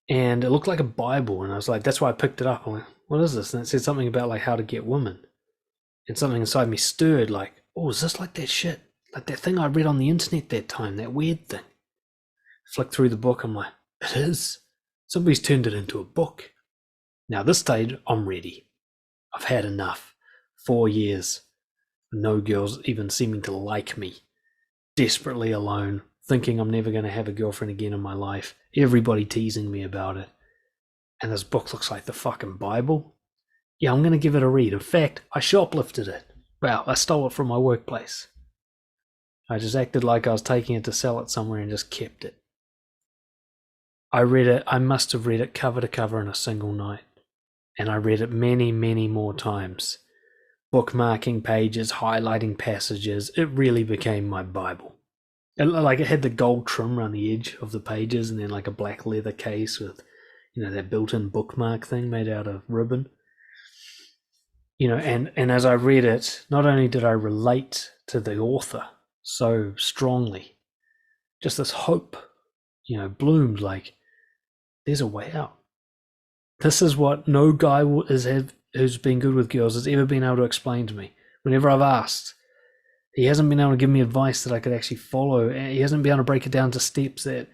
And it looked like a Bible, and I was like, that's why I picked it up. I'm like, what is this? And it said something about like how to get women. And something inside me stirred like, oh, is this like that shit? Like that thing I read on the internet that time, that weird thing. Flick through the book, I'm like, it is. Somebody's turned it into a book. Now, at this stage, I'm ready. I've had enough. 4 years. No girls even seeming to like me. Desperately alone. Thinking I'm never going to have a girlfriend again in my life. Everybody teasing me about it. And this book looks like the fucking Bible. Yeah, I'm going to give it a read. In fact, I shoplifted it. Well, I stole it from my workplace. I just acted like I was taking it to sell it somewhere and just kept it. I read it. I must have read it cover to cover in a single night. And I read it many, many more times. Bookmarking pages, highlighting passages. It really became my Bible. It had the gold trim around the edge of the pages, and then like a black leather case with, that built-in bookmark thing made out of ribbon. And as I read it, not only did I relate to the author so strongly, just this hope, bloomed like, there's a way out. This is what no guy who's been good with girls has ever been able to explain to me. Whenever I've asked, he hasn't been able to give me advice that I could actually follow. He hasn't been able to break it down to steps that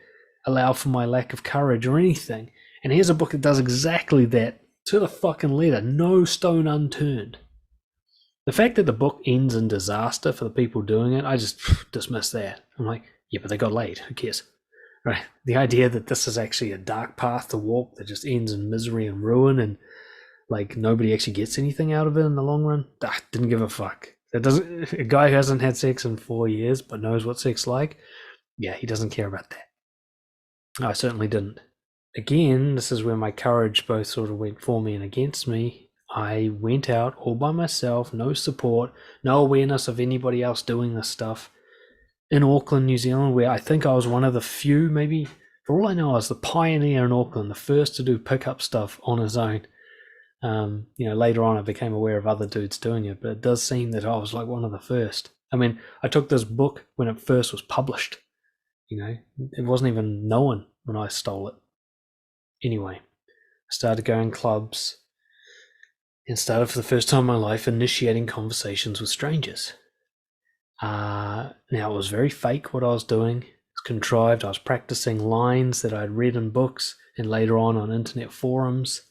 allow for my lack of courage or anything. And here's a book that does exactly that to the fucking letter. No stone unturned. The fact that the book ends in disaster for the people doing it, I just dismiss that. I'm like, yeah, but they got laid. Who cares? Right? The idea that this is actually a dark path to walk that just ends in misery and ruin, and like nobody actually gets anything out of it in the long run. Didn't give a fuck. A guy who hasn't had sex in 4 years but knows what sex like, yeah, he doesn't care about that. I certainly didn't. Again, this is where my courage both sort of went for me and against me. I went out all by myself, no support, no awareness of anybody else doing this stuff. In Auckland, New Zealand, where I think I was one of the few, maybe, for all I know, I was the pioneer in Auckland, the first to do pickup stuff on his own. Later on I became aware of other dudes doing it, but it does seem that I was like one of the first. I mean, I took this book when it first was published. It wasn't even known when I stole it. Anyway, I started going clubs and started for the first time in my life initiating conversations with strangers. Now, it was very fake what I was doing, contrived. I was practicing lines that I'd read in books and later on internet forums.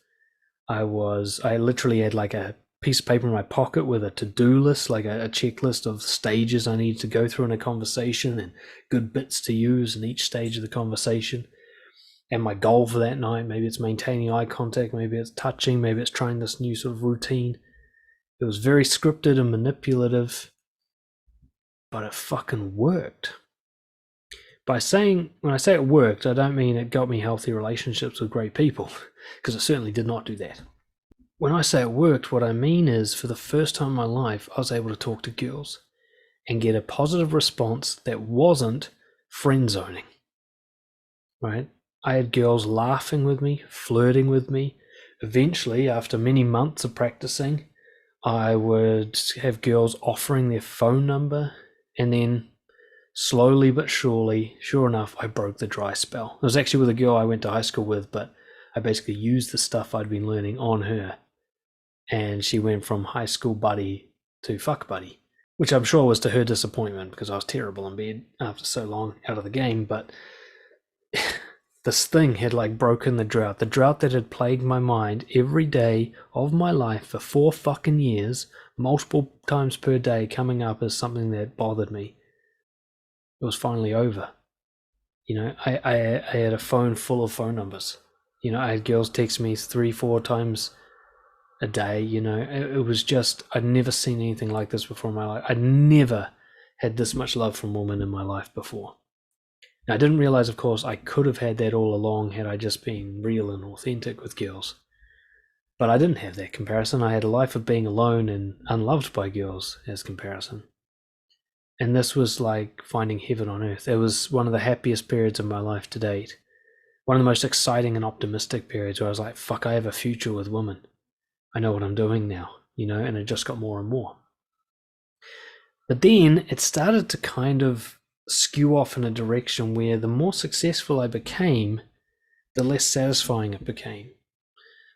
I literally had like a piece of paper in my pocket with a to-do list, like a checklist of stages I needed to go through in a conversation and good bits to use in each stage of the conversation. And my goal for that night, maybe it's maintaining eye contact, maybe it's touching, maybe it's trying this new sort of routine. It was very scripted and manipulative, but it fucking worked. When I say it worked, I don't mean it got me healthy relationships with great people, because it certainly did not do that. When I say it worked, what I mean is for the first time in my life, I was able to talk to girls and get a positive response that wasn't friend zoning, right? I had girls laughing with me, flirting with me. Eventually, after many months of practicing, I would have girls offering their phone number, and then slowly but surely, sure enough, I broke the dry spell. It was actually with a girl I went to high school with, but I basically used the stuff I'd been learning on her, and she went from high school buddy to fuck buddy, which I'm sure was to her disappointment because I was terrible in bed after so long out of the game. But this thing had like broken the drought that had plagued my mind every day of my life for 4 fucking years, multiple times per day, coming up as something that bothered me. It was finally over. I had a phone full of phone numbers. I had girls text me 3-4 times a day. It was just, I'd never seen anything like this before in my life. I'd never had this much love from women in my life before. Now, I didn't realize, of course, I could have had that all along had I just been real and authentic with girls. But I didn't have that comparison. I had a life of being alone and unloved by girls as comparison. And this was like finding heaven on earth. It was one of the happiest periods of my life to date. One of the most exciting and optimistic periods where I was like, fuck, I have a future with women. I know what I'm doing now, and it just got more and more. But then it started to kind of skew off in a direction where the more successful I became, the less satisfying it became.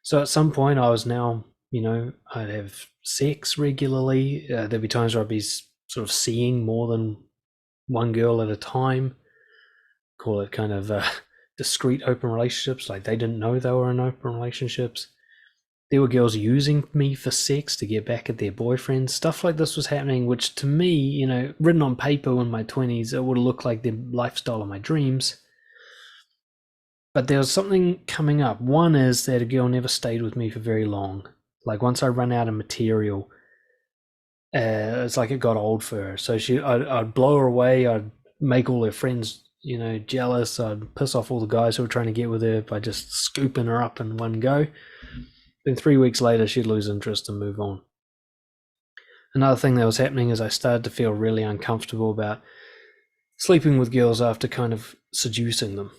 So at some point I was now, I'd have sex regularly. There'd be times where I'd be sort of seeing more than one girl at a time. Call it kind of discreet open relationships. Like they didn't know they were in open relationships. There were girls using me for sex to get back at their boyfriends. Stuff like this was happening, which to me, written on paper in my 20s, it would have looked like the lifestyle of my dreams. But there was something coming up. One is that a girl never stayed with me for very long. Like once I run out of material, it's like it got old for her. So I'd blow her away. I'd make all her friends, jealous. I'd piss off all the guys who were trying to get with her by just scooping her up in one go. Then 3 weeks later, she'd lose interest and move on. Another thing that was happening is I started to feel really uncomfortable about sleeping with girls after kind of seducing them.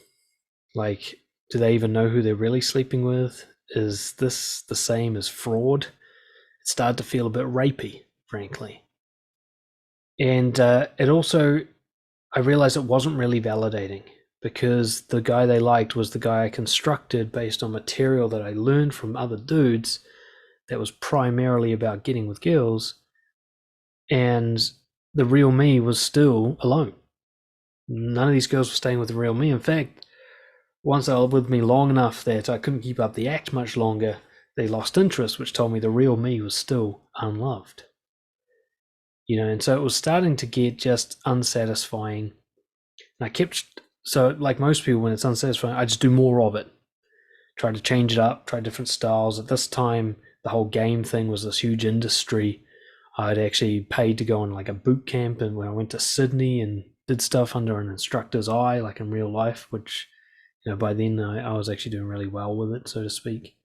Like, do they even know who they're really sleeping with? Is this the same as fraud? It started to feel a bit rapey, frankly. And it also, I realized it wasn't really validating because the guy they liked was the guy I constructed based on material that I learned from other dudes that was primarily about getting with girls. And the real me was still alone. None of these girls were staying with the real me. In fact, once they were with me long enough that I couldn't keep up the act much longer, they lost interest, which told me the real me was still unloved. And so it was starting to get just unsatisfying. And so like most people, when it's unsatisfying, I just do more of it. Try to change it up, try different styles. At this time, the whole game thing was this huge industry. I'd actually paid to go on like a boot camp, and when I went to Sydney and did stuff under an instructor's eye, like in real life, which, by then I was actually doing really well with it, so to speak.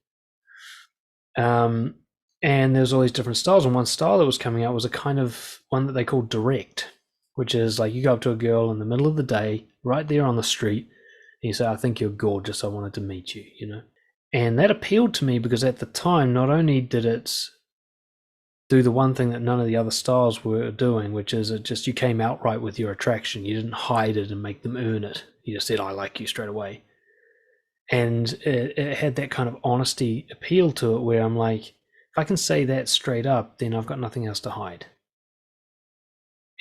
And there's all these different styles, and one style that was coming out was a kind of one that they call direct, which is like you go up to a girl in the middle of the day, right there on the street, and you say, I think you're gorgeous, I wanted to meet you, And that appealed to me because at the time, not only did it do the one thing that none of the other styles were doing, which is you came outright with your attraction. You didn't hide it and make them earn it. You just said, I like you straight away. And it had that kind of honesty appeal to it where I'm like, if I can say that straight up, then I've got nothing else to hide.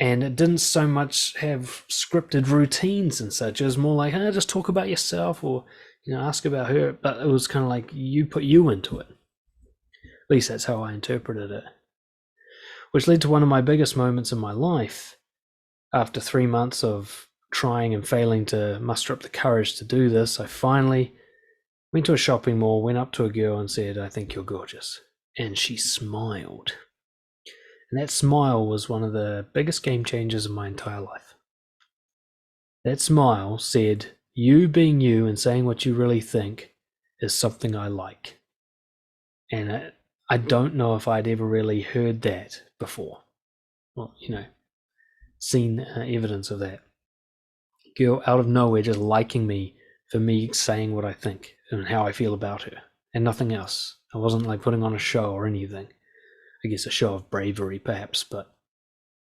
And it didn't so much have scripted routines and such. It was more like, hey, just talk about yourself, or ask about her. But it was kind of like you put you into it. At least that's how I interpreted it. Which led to one of my biggest moments in my life. After 3 months of trying and failing to muster up the courage to do this, I finally went to a shopping mall, went up to a girl and said, "I think you're gorgeous." And she smiled. And that smile was one of the biggest game changers of my entire life. That smile said, you being you and saying what you really think is something I like. And I don't know if I'd ever really heard that before. Well, seen evidence of that. Girl out of nowhere just liking me for me saying what I think and how I feel about her, and nothing else. I wasn't like putting on a show or anything. I guess a show of bravery, perhaps, but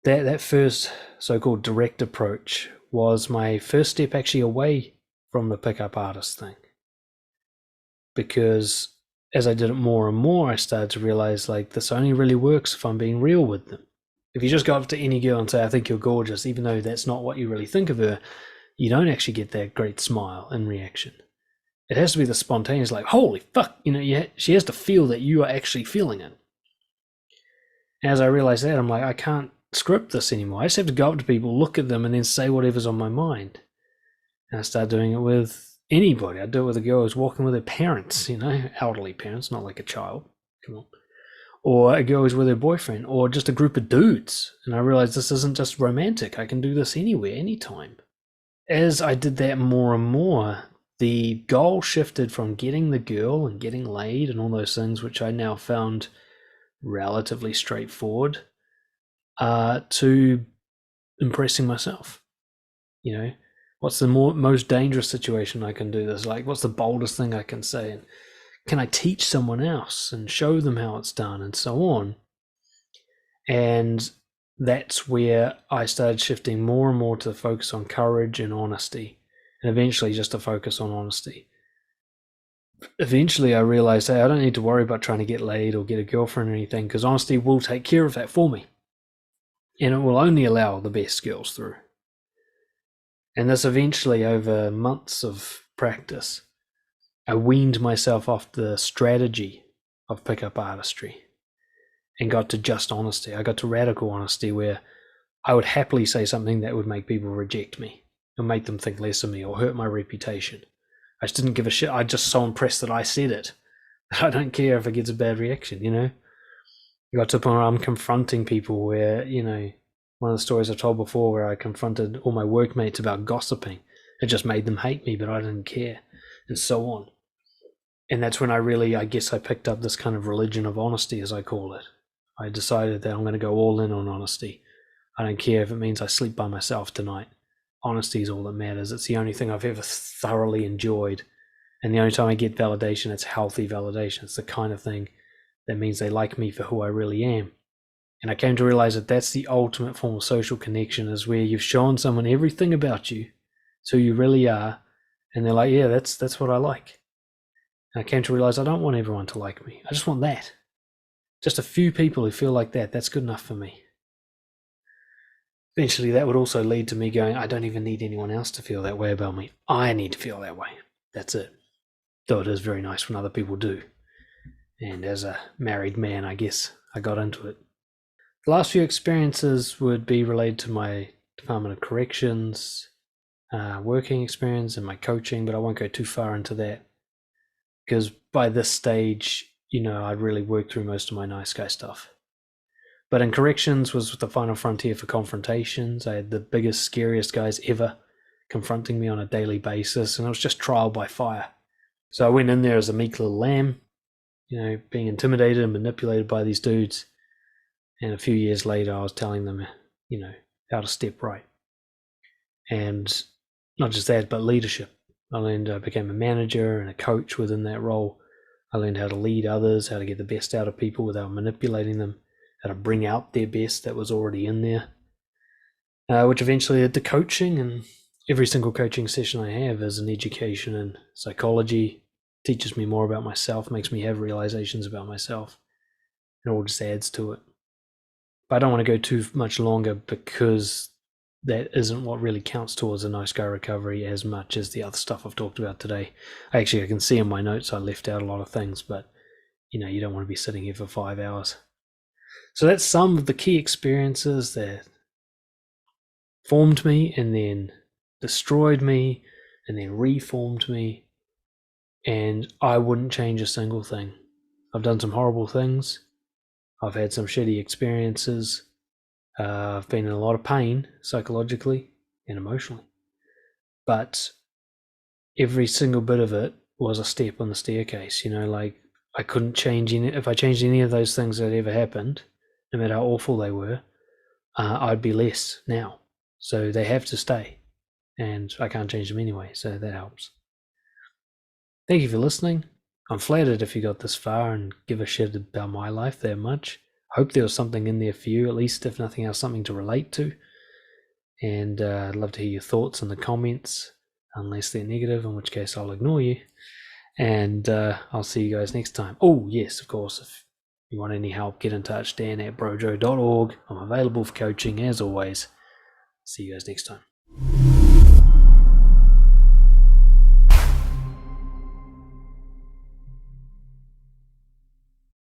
that first so-called direct approach was my first step actually away from the pickup artist thing. Because as I did it more and more, I started to realize like this only really works if I'm being real with them. If you just go up to any girl and say, "I think you're gorgeous," even though that's not what you really think of her, you don't actually get that great smile and reaction. It has to be the spontaneous, like, holy fuck, she has to feel that you are actually feeling it. As I realized that, I'm like, I can't script this anymore. I just have to go up to people, look at them, and then say whatever's on my mind. And I started doing it with anybody. I'd do it with a girl who's walking with her parents, elderly parents, not like a child. Come on. Or a girl who's with her boyfriend, or just a group of dudes. And I realized this isn't just romantic. I can do this anywhere, anytime. As I did that more and more, the goal shifted from getting the girl and getting laid and all those things, which I now found relatively straightforward, to impressing myself. What's the most dangerous situation I can do this? Like, what's the boldest thing I can say? And can I teach someone else and show them how it's done and so on? And that's where I started shifting more and more to focus on courage and honesty, and eventually just to focus on honesty. Eventually I realized, hey, I don't need to worry about trying to get laid or get a girlfriend or anything, because honesty will take care of that for me. And it will only allow the best girls through. And this eventually, over months of practice, I weaned myself off the strategy of pickup artistry and got to just honesty. I got to radical honesty, where I would happily say something that would make people reject me or make them think less of me or hurt my reputation. I just didn't give a shit. I'm just so impressed that I said it. I don't care if it gets a bad reaction, I got to the point where I'm confronting people where, one of the stories I've told before where I confronted all my workmates about gossiping. It just made them hate me, but I didn't care, and so on. And that's when I guess I picked up this kind of religion of honesty, as I call it. I decided that I'm going to go all in on honesty. I don't care if it means I sleep by myself tonight. Honesty is all that matters. It's the only thing I've ever thoroughly enjoyed. And the only time I get validation, it's healthy validation. It's the kind of thing that means they like me for who I really am. And I came to realize that that's the ultimate form of social connection, is where you've shown someone everything about you, it's who you really are, and they're like, yeah, that's what I like. And I came to realize I don't want everyone to like me. I just want that. Just a few people who feel like that. That's good enough for me. Eventually, that would also lead to me going, I don't even need anyone else to feel that way about me. I need to feel that way. That's it. Though it is very nice when other people do. And as a married man, I guess I got into it. The last few experiences would be related to my Department of Corrections, working experience and my coaching, but I won't go too far into that, because by this stage, I'd really worked through most of my nice guy stuff. But in corrections was the final frontier for confrontations. I had the biggest, scariest guys ever confronting me on a daily basis, and it was just trial by fire. So I went in there as a meek little lamb, being intimidated and manipulated by these dudes. And a few years later, I was telling them, how to step right. And not just that, but leadership. I became a manager and a coach within that role. I learned how to lead others, how to get the best out of people without manipulating them, how to bring out their best that was already in there, which eventually led to coaching. And every single coaching session I have is an education in psychology, teaches me more about myself, makes me have realizations about myself. It all just adds to it. But I don't want to go too much longer because that isn't what really counts towards a nice guy recovery as much as the other stuff I've talked about today. I can see in my notes I left out a lot of things, but you don't want to be sitting here for 5 hours. So that's some of the key experiences that formed me and then destroyed me and then reformed me, and I wouldn't change a single thing. I've done some horrible things. I've had some shitty experiences. I've been in a lot of pain psychologically and emotionally. But every single bit of it was a step on the staircase. Like I couldn't change any. If I changed any of those things that ever happened, no matter how awful they were, I'd be less now. So they have to stay, and I can't change them anyway. So that helps. Thank you for listening. I'm flattered if you got this far and give a shit about my life that much. I hope there was something in there for you, at least if nothing else, something to relate to. And I'd love to hear your thoughts in the comments, unless they're negative, in which case I'll ignore you. And I'll see you guys next time. Oh, yes, of course, if you want any help, get in touch, Dan at brojo.org. I'm available for coaching as always. See you guys next time.